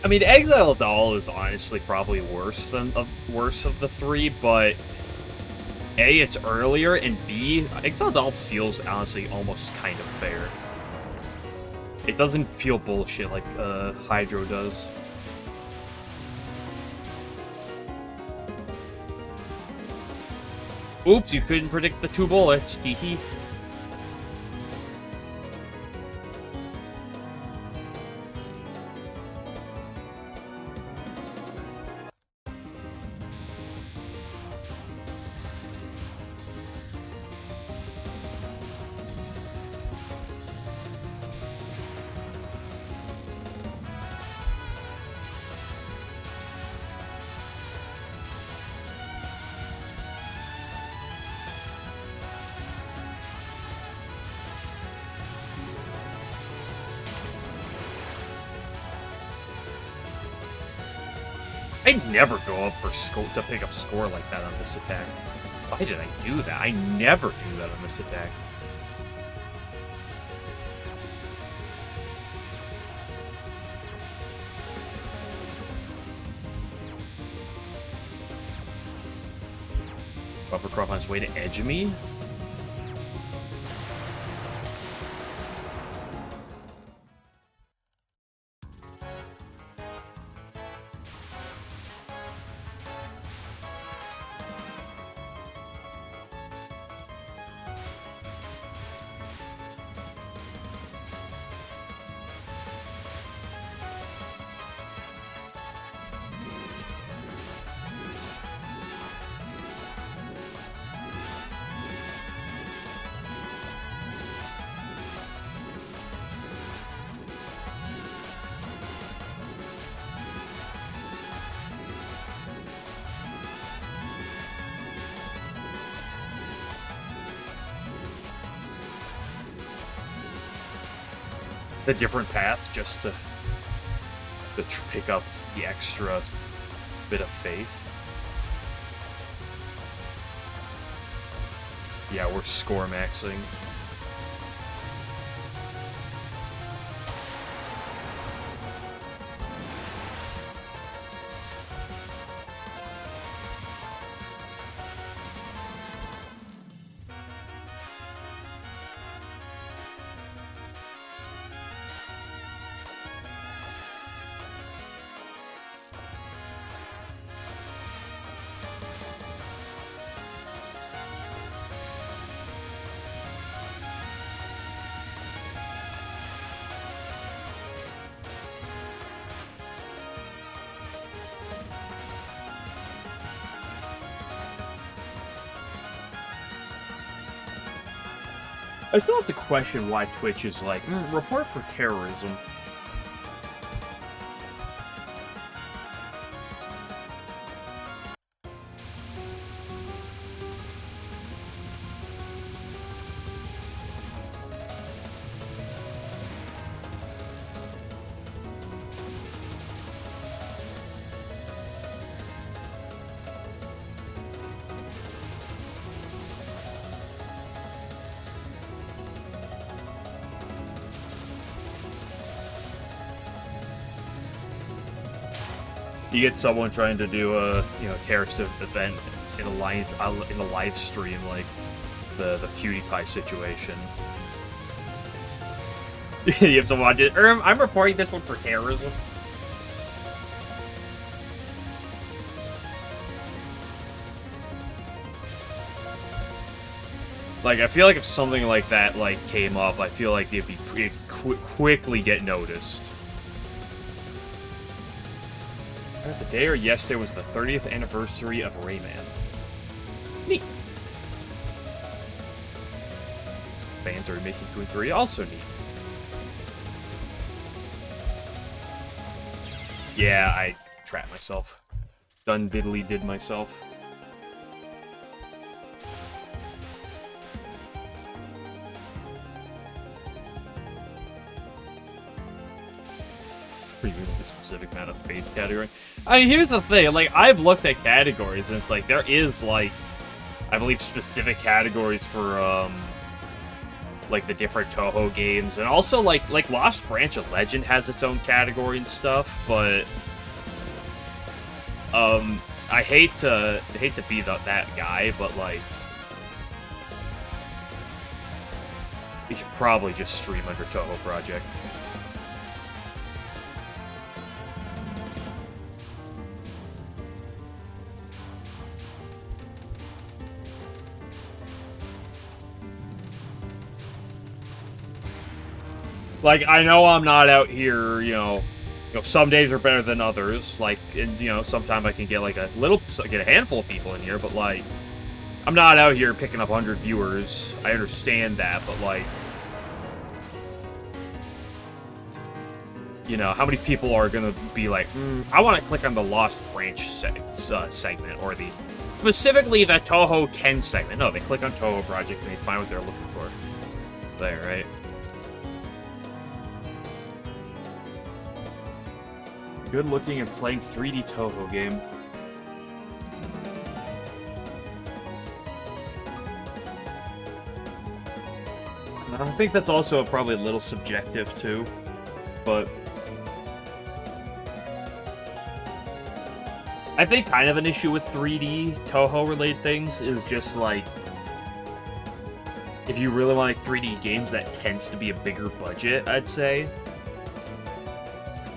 A: I mean, Exile Doll is honestly probably worse of the 3, but A, it's earlier, and B, Exile Doll feels honestly almost kind of fair. It doesn't feel bullshit like Hydro does. Oops, you couldn't predict the 2 bullets, teehee. I never go up for score to pick up score like that on this attack. Why did I do that? I never do that on this attack. Buffercroft on his way to edge me? The different path just to pick up the extra bit of faith. Yeah, we're score maxing. I still have to question why Twitch is like, report for terrorism. You get someone trying to do a terrorist event in a live stream, like the PewDiePie situation. You have to watch it. I'm reporting this one for terrorism. Like, I feel like if something like that came up, I feel like it'd quickly get noticed. Today or yesterday was the 30th anniversary of Rayman. Neat. Fans are making 2 and 3, also neat. Yeah, I trapped myself. Done diddly did myself. The specific amount of faith category. I mean, here's the thing, like, I've looked at categories, and it's like, there is, like, I believe specific categories for, like, the different Touhou games, and also, like Lost Branch of Legend has its own category and stuff, but, I hate to be that guy, but, like, you should probably just stream under Touhou Project. Like, I know I'm not out here, some days are better than others. Like, and, sometimes I can get, like, get a handful of people in here, but, like, I'm not out here picking up 100 viewers. I understand that, but, like, how many people are gonna be like, I want to click on the Lost Branch segment, or specifically the Touhou 10 segment. No, they click on Touhou Project and they find what they're looking for. There, right? Good looking and playing 3D Touhou game. I think that's also probably a little subjective too, but I think kind of an issue with 3D Touhou related things is just like, if you really want 3D games, that tends to be a bigger budget, I'd say.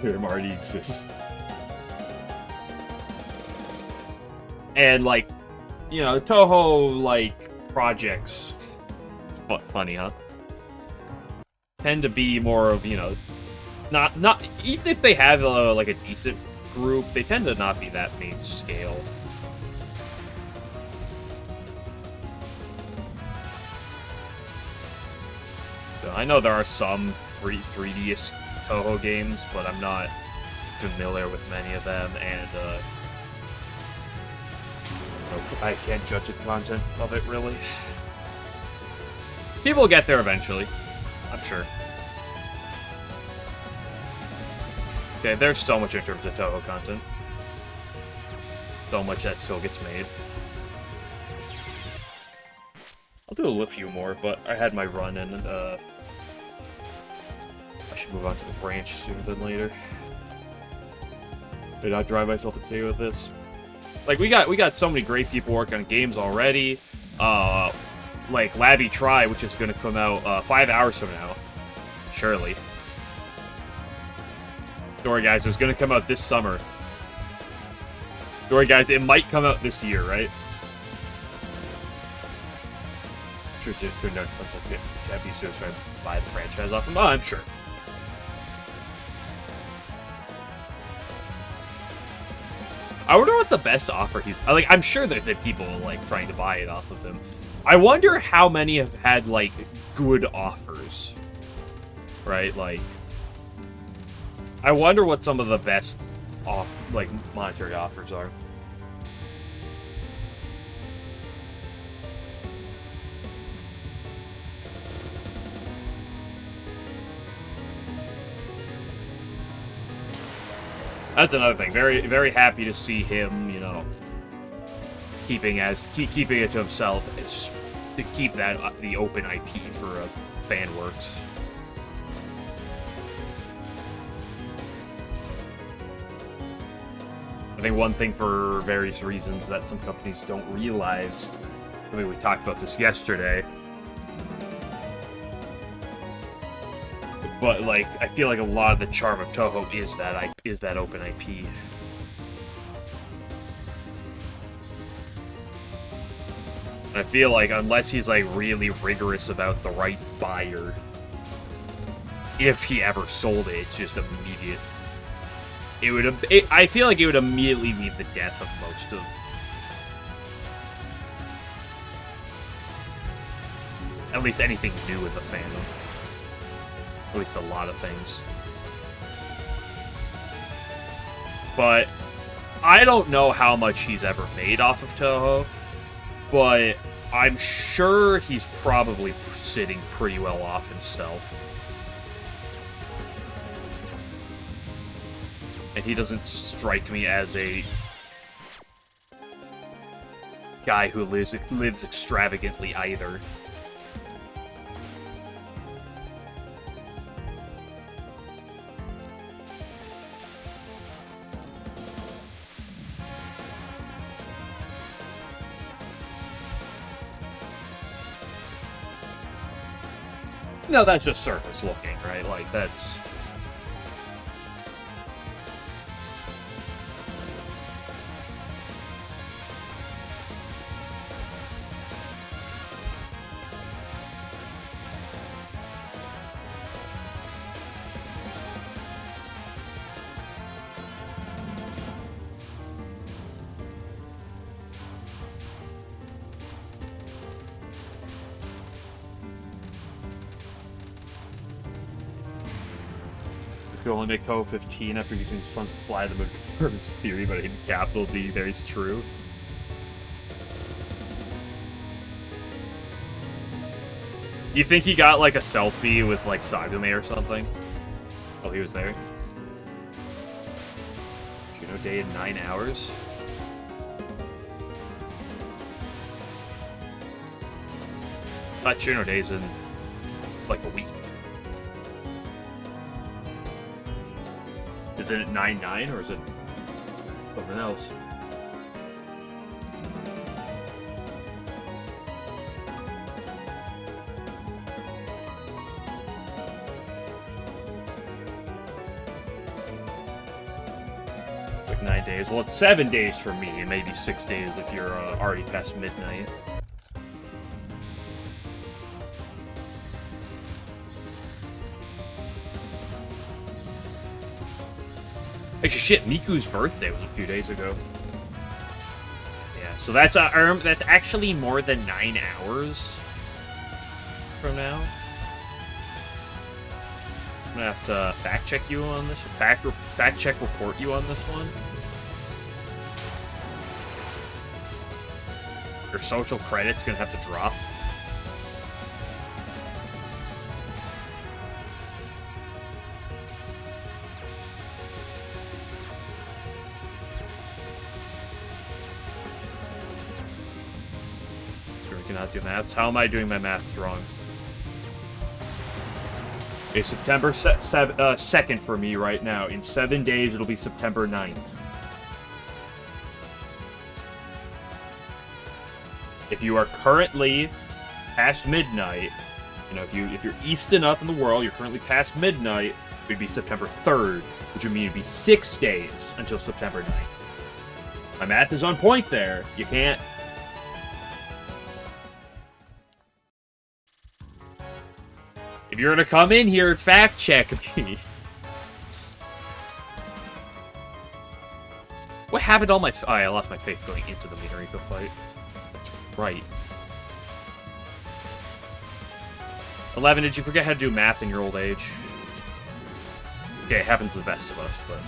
A: It already exists. And, like, Touhou, projects, what, funny, huh? Tend to be more of, not, even if they have, a decent group, they tend to not be that main scale. So I know there are some 3D Touhou games, but I'm not familiar with many of them, and I can't judge the content of it, really. People will get there eventually, I'm sure. Okay, there's so much in terms of Touhou content. So much that still gets made. I'll do a few more, but I had my run, and I should move on to the branch sooner than later. Did I drive myself insane with this? Like, we got so many great people working on games already. Like Labby Try, which is going to come out 5 hours from now. Surely. Don't worry, guys, it was going to come out this summer. Don't worry, guys, it might come out this year, right? Sure, just turned out Labby is trying to buy the franchise off him. Oh, I'm sure. I wonder what the best offer he's... Like, I'm sure that people are, like, trying to buy it off of him. I wonder how many have had, like, good offers, right? Like, I wonder what some of the best monetary offers are. That's another thing. Very, very happy to see him, you know, keeping it to himself. It's to keep that the open IP for FanWorks. I think one thing for various reasons that some companies don't realize. I mean, we talked about this yesterday. But, like, I feel like a lot of the charm of Touhou is that open IP. And I feel like unless he's, like, really rigorous about the right buyer, if he ever sold it, it's just immediate. I feel like it would immediately be the death of most of... at least anything new in the fandom. At least a lot of things. But I don't know how much he's ever made off of Touhou, but I'm sure he's probably sitting pretty well off himself. And he doesn't strike me as a guy who lives extravagantly either. No, that's just surface looking, right? Like, that's... You only make Touhou 15 after using funds to fly the movie confirms theory, but in capital D, there is true. You think he got, like, a selfie with, like, Sagume or something? Oh, he was there? Juno Day in 9 hours? I thought Juno Day's in, like, a week. Is it at 9/9 or is it something else? It's like 9 days. Well, it's 7 days for me, and maybe 6 days if you're already past midnight. Actually, shit, Miku's birthday was a few days ago. Yeah, so that's actually more than 9 hours from now. I'm gonna have to fact check you on this. Fact check report you on this one. Your social credit's gonna have to drop. Cannot do maths. How am I doing my maths wrong? It's September 2nd for me right now. In 7 days, it'll be September 9th. If you are currently past midnight, you know, if you're east enough in the world, you're currently past midnight, it would be September 3rd, which would mean it'd be 6 days until September 9th. My math is on point there. You can't... If you're gonna come in here and fact check me. What happened to all my... Oh, I lost my faith going into the Minariko fight. That's right. 11, did you forget how to do math in your old age? Okay, it happens to the best of us, but...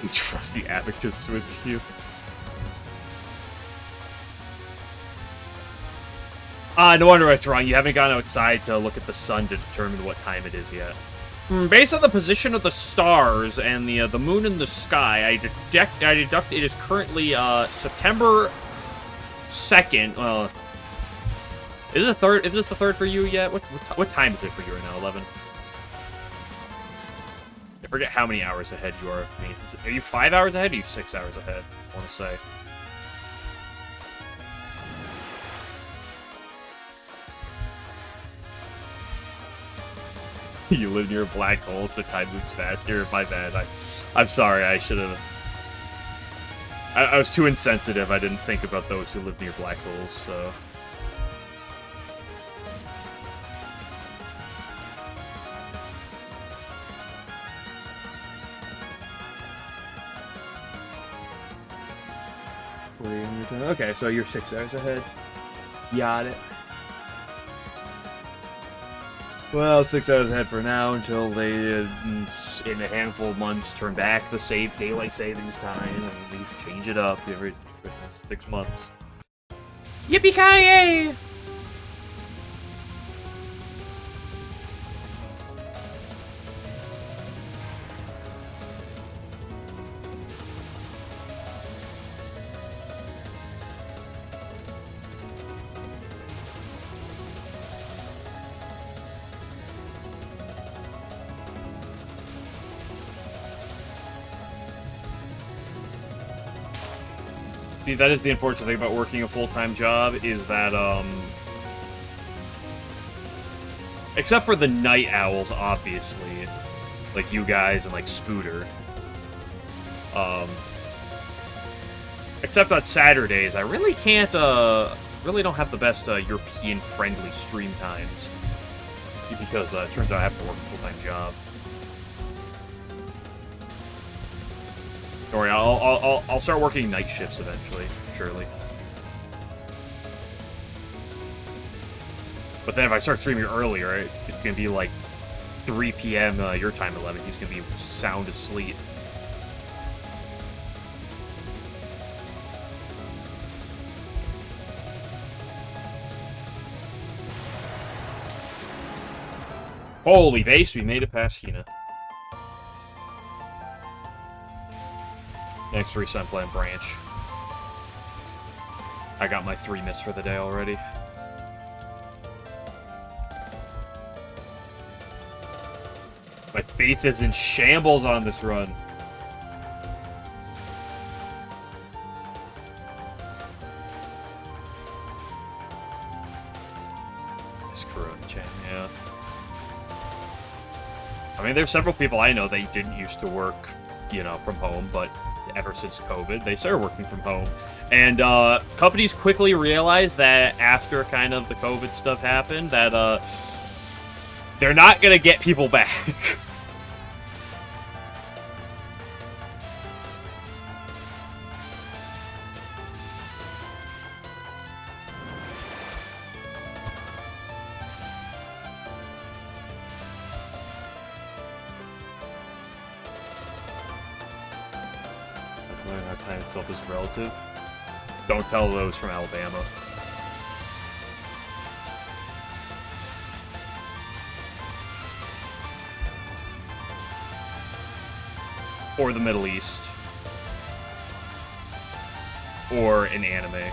A: You trust the abacus with you? No wonder it's wrong. You haven't gone outside to look at the sun to determine what time it is yet. Based on the position of the stars and the moon in the sky, I deduct it is currently September 2nd. Well, is it the third? Is it the third for you yet? What time is it for you right now? 11. I forget how many hours ahead you are. I mean, are you 5 hours ahead? Or are you 6 hours ahead? I want to say. You live near a black hole, so time moves faster. My bad. I'm sorry. I should have. I was too insensitive. I didn't think about those who live near black holes. So. Okay, so you're 6 hours ahead. Got it. Well, 6 hours ahead for now until they, in a handful of months, turn back the daylight savings time and we change it up every 6 months. Yippee-ki-yay! See, that is the unfortunate thing about working a full-time job, is that, except for the night owls, obviously, like you guys and, like, Scooter, except on Saturdays, I really can't, really don't have the best, European-friendly stream times, because, it turns out I have to work a full-time job. Don't worry, I'll start working night shifts eventually, surely. But then if I start streaming earlier, it's gonna be like 3 p.m. Your time, 11. He's gonna be sound asleep. Holy base, we made it past Hina. Next reset plan branch. I got my 3 miss for the day already. My faith is in shambles on this run. Screw it, Chen, yeah. I mean, there's several people I know that didn't used to work, you know, from home, but ever since COVID, they started working from home. And companies quickly realized that after kind of the COVID stuff happened, that they're not going to get people back. Our time itself is relative. Don't tell those from Alabama. Or the Middle East. Or an anime.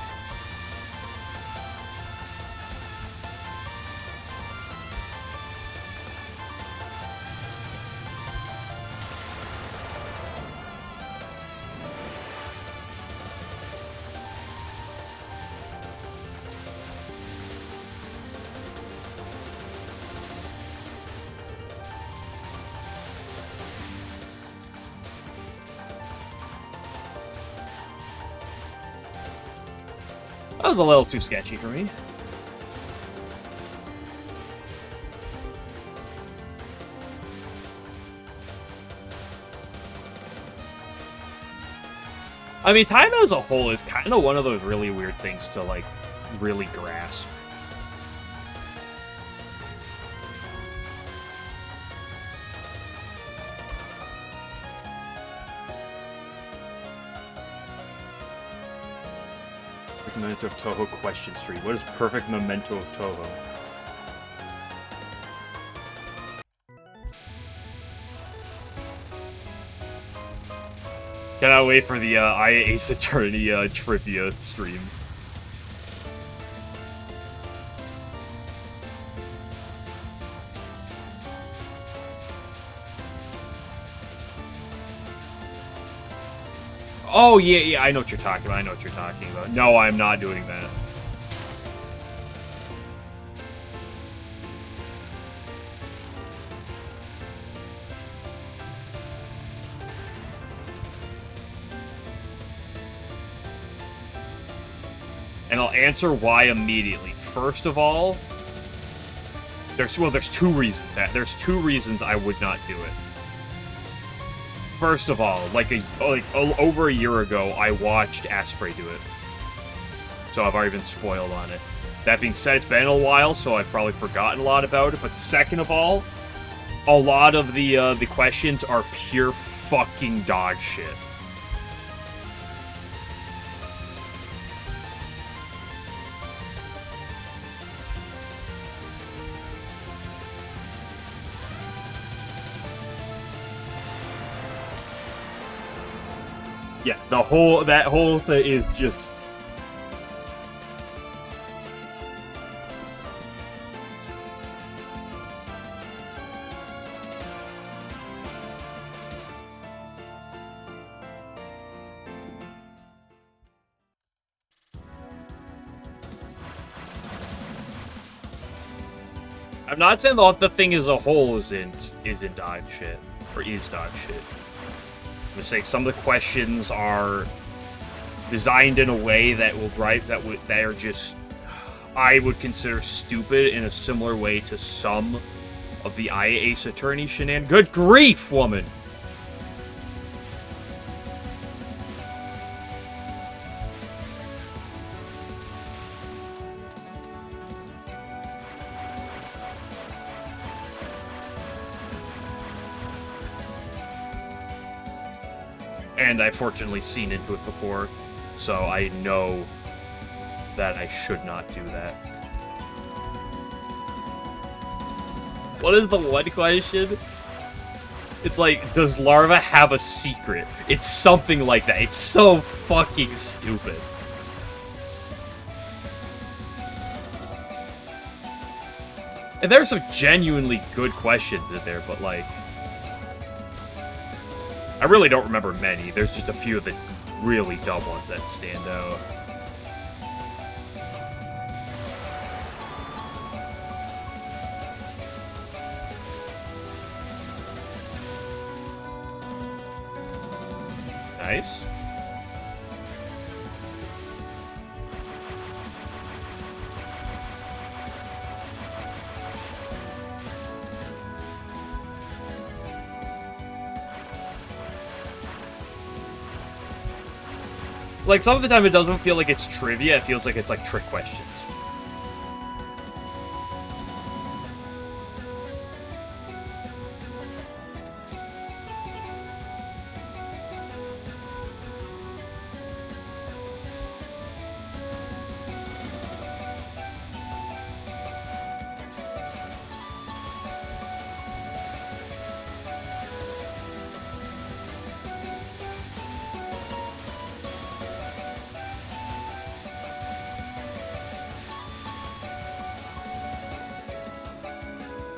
A: That was a little too sketchy for me. I mean, time as a whole is kind of one of those really weird things to, like, really grasp. Perfect Memento of Touhou question stream. What is Perfect Memento of Touhou? Cannot wait for the Ace Attorney trivia stream. Oh, yeah, I know what you're talking about. No, I'm not doing that. And I'll answer why immediately. First of all, there's two reasons. There's two reasons I would not do it. First of all, over a year ago, I watched Asprey do it. So I've already been spoiled on it. That being said, it's been a while, so I've probably forgotten a lot about it. But second of all, a lot of the questions are pure fucking dog shit. Yeah, that whole thing is just... I'm not saying the thing as a whole isn't dog shit, or is dog shit. I'm just saying some of the questions are designed in a way that are just, I would consider stupid in a similar way to some of the Ace Attorney shenanigans. Good grief, woman! And I've fortunately seen into it before, so I know that I should not do that. What is the one question? It's like, does Larva have a secret? It's something like that. It's so fucking stupid. And there's some genuinely good questions in there, but like... I really don't remember many. There's just a few of the really dumb ones that stand out. Nice. Like, some of the time it doesn't feel like it's trivia, it feels like it's, like, trick questions.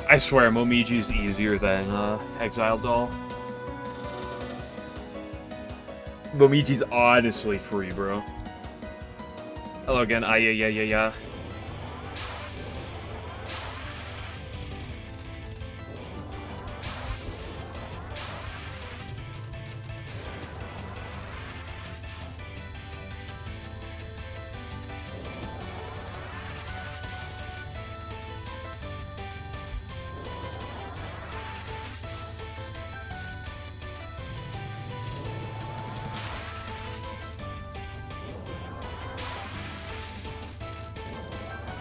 A: I swear, Momiji's easier than Exile Doll. Momiji's honestly free, bro. Hello again. Yeah.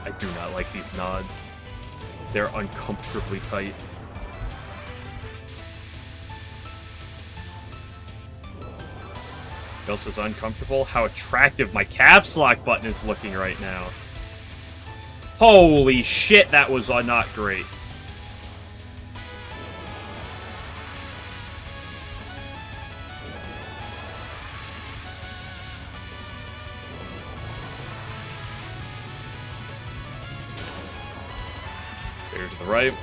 A: I do not like these nods. They're uncomfortably tight. Else is uncomfortable. How attractive my caps lock button is looking right now. Holy shit, that was not great. Clear to the right.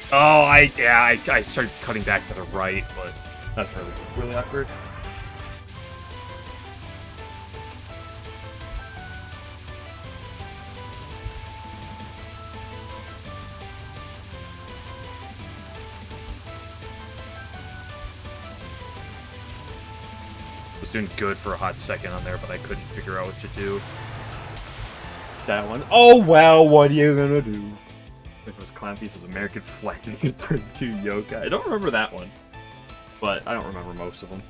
A: Oh, I started cutting back to the right, but that's really awkward. I was doing good for a hot second on there, but I couldn't figure out what to do. That one. Oh, well, what are you gonna do? Which was Clown Piece's American flag and you could turn to yokai. I don't remember that one, but I don't remember most of them.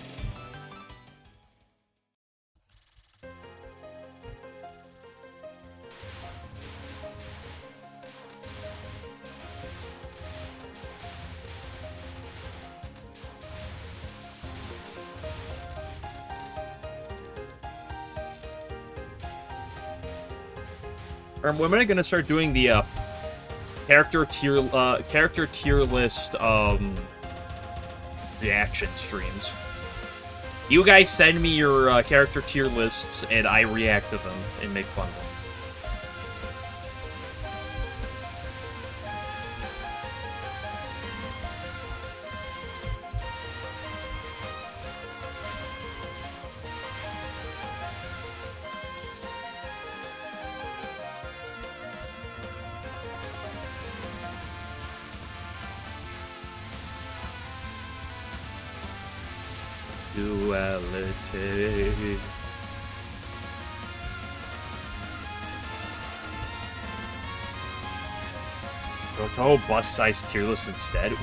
A: When am I gonna start doing the character tier list reaction streams? You guys send me your character tier lists, and I react to them and make fun of them. Duality. Touhou bus size tier list instead. Ooh.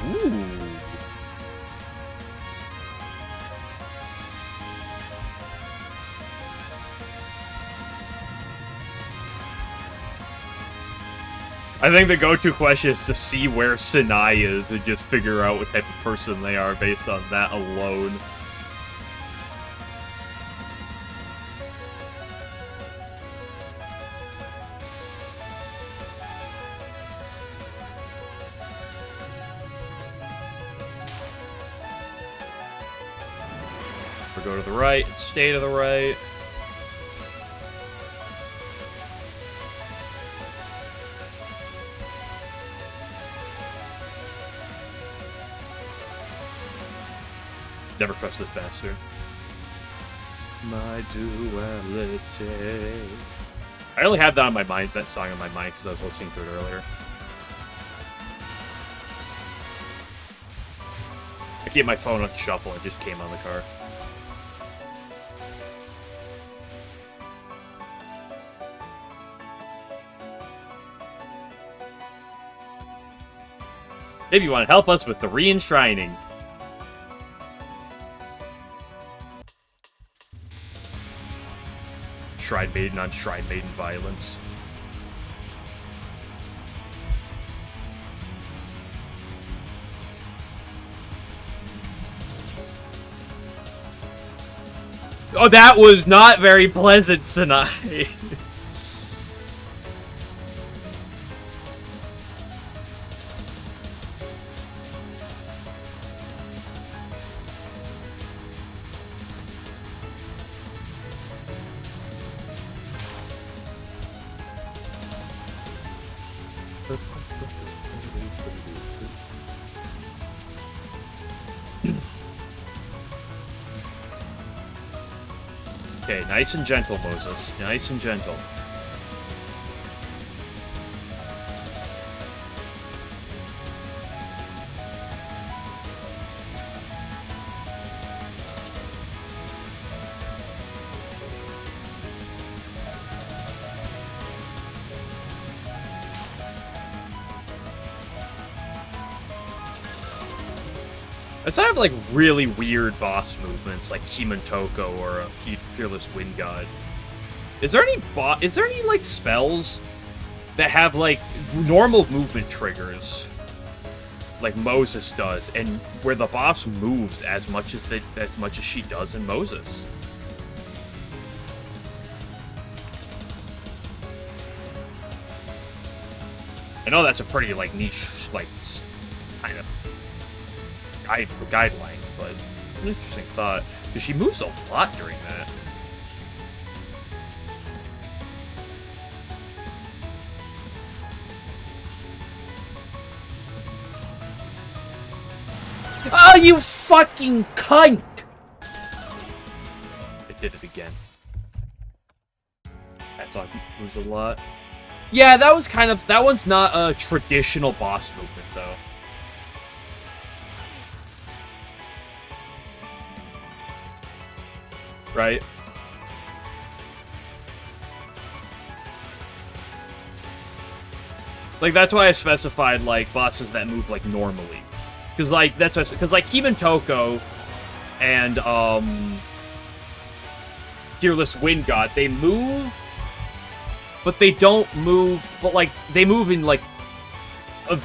A: I think the go-to question is to see where Sinai is and just figure out what type of person they are based on that alone. Go to the right, stay to the right. Never trust this bastard. My duality. I only had that on my mind, that song on my mind, because I was listening to it earlier. I keep my phone on shuffle, it just came on the car. If you want to help us with the re-enshrining. Shrine Maiden on Shrine Maiden violence. Oh, that was not very pleasant, Sinai. Okay, nice and gentle, Moses. Nice and gentle. Instead of like really weird boss movements like Kimon-Toko or a Fearless Wind God, is there any like spells that have like normal movement triggers like Moses does, and where the boss moves as much as she does in Moses? I know that's a pretty like niche like kind of guidelines, but an interesting thought, because she moves a lot during that. Oh, you fucking cunt! It did it again. That's all. He moves a lot. Yeah, that one's not a traditional boss movement, though. Right? Like, that's why I specified, like, bosses that move, like, normally. Because, like, because, like, Kimon-Toko and, Fearless Wind God, they move, but they don't move, but, like, they move in, like,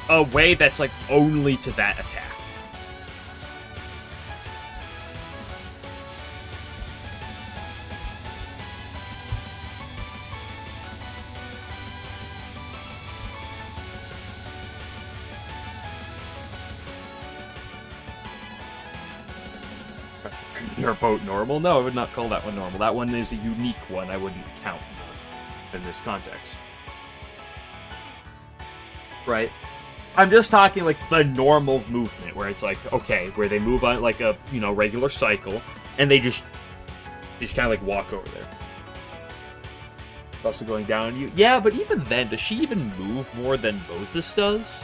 A: a way that's, like, only to that attack. Your boat normal? No, I would not call that one normal. That one is a unique one. I wouldn't count in this context. Right? I'm just talking like the normal movement, where it's like, okay, where they move on like a, you know, regular cycle, and they just kind of like walk over there. Also going down you. Yeah, but even then, does she even move more than Moses does?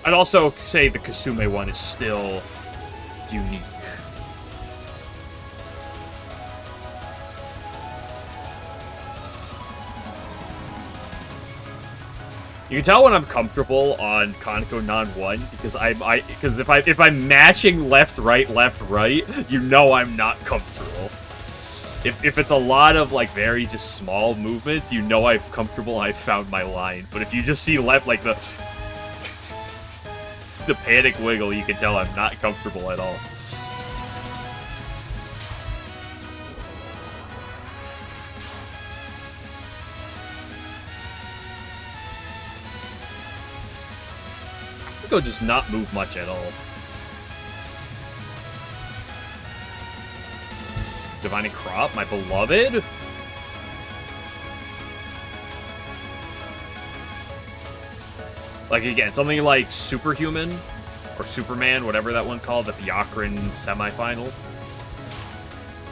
A: I'd also say the Kasume one is still unique. You can tell when I'm comfortable on Kaneko Non 1 because because if I'm matching left right, you know I'm not comfortable. If it's a lot of like very just small movements, you know I'm comfortable. I've found my line. But if you just see left like the panic wiggle, you can tell I'm not comfortable at all. Kaneko does not move much at all. Divine Crop, my beloved? Like, again, something like Superhuman, or Superman, whatever that one called, the Byakuran semifinal.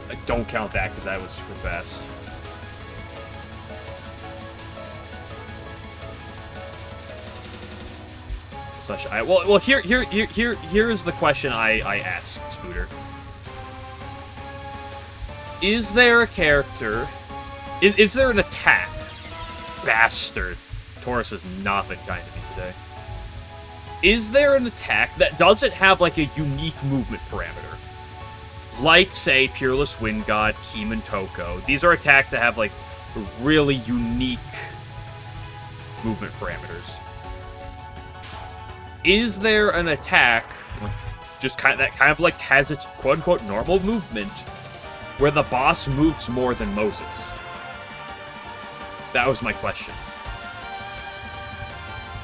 A: I don't count that, because that was super fast. Well, here is the question I ask, Scooter. Is there a character... Is there an attack? Bastard. Taurus is not been kind to me today. Is there an attack that doesn't have, like, a unique movement parameter? Like, say, Peerless Wind God, Kimon-Toko. These are attacks that have, like, really unique movement parameters. Is there an attack just that kind of, like, has its quote-unquote normal movement where the boss moves more than Moses? That was my question.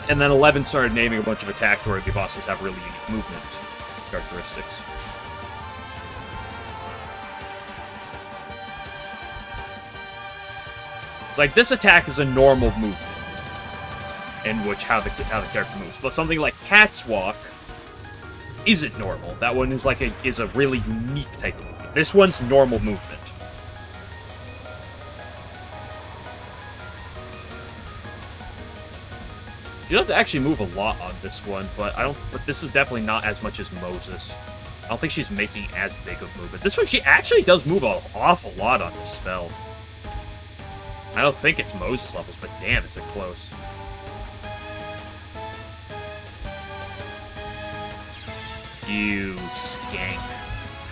A: And then 11 started naming a bunch of attacks where the bosses have really unique movement characteristics. Like, this attack is a normal movement in which how the character moves. But something like Cat's Walk isn't normal. That one is like a really unique type of movement. This one's normal movement. She does actually move a lot on this one, but this is definitely not as much as Moses. I don't think she's making as big of movement. This one, she actually does move an awful lot on this spell. I don't think it's Moses levels, but damn, is it close. You skank.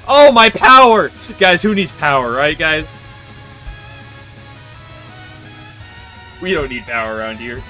A: Oh, my power! Guys, who needs power, right, guys? We don't need power around here.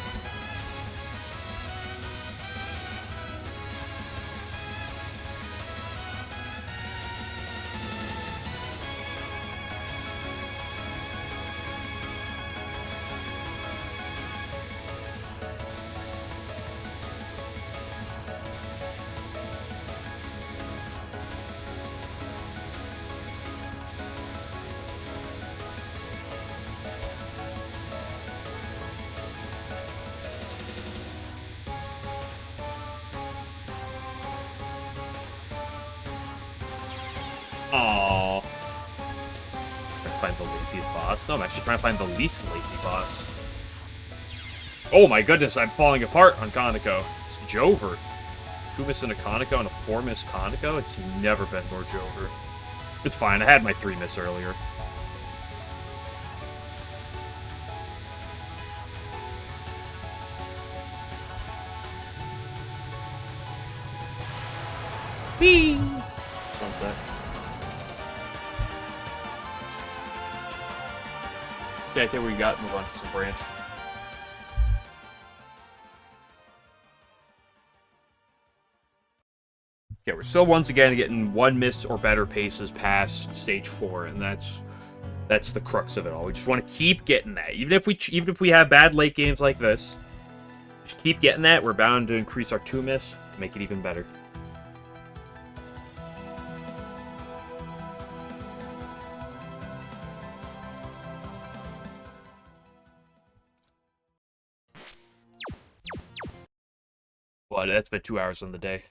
A: Aww. Trying to find the laziest boss. No, I'm actually trying to find the least lazy boss. Oh my goodness, I'm falling apart on Kaneko. It's Jover. 2 miss in a Kaneko and a 4 miss Kaneko? It's never been more Jover. It's fine, I had my 3 miss earlier. Whee! Sunset. Okay, I think we got move on to some branch. Okay, we're still once again getting 1 miss or better paces past stage 4, and that's the crux of it all. We just want to keep getting that, even if we have bad late games like this. Just keep getting that. We're bound to increase our 2 miss, make it even better. Well, that's been 2 hours on the day.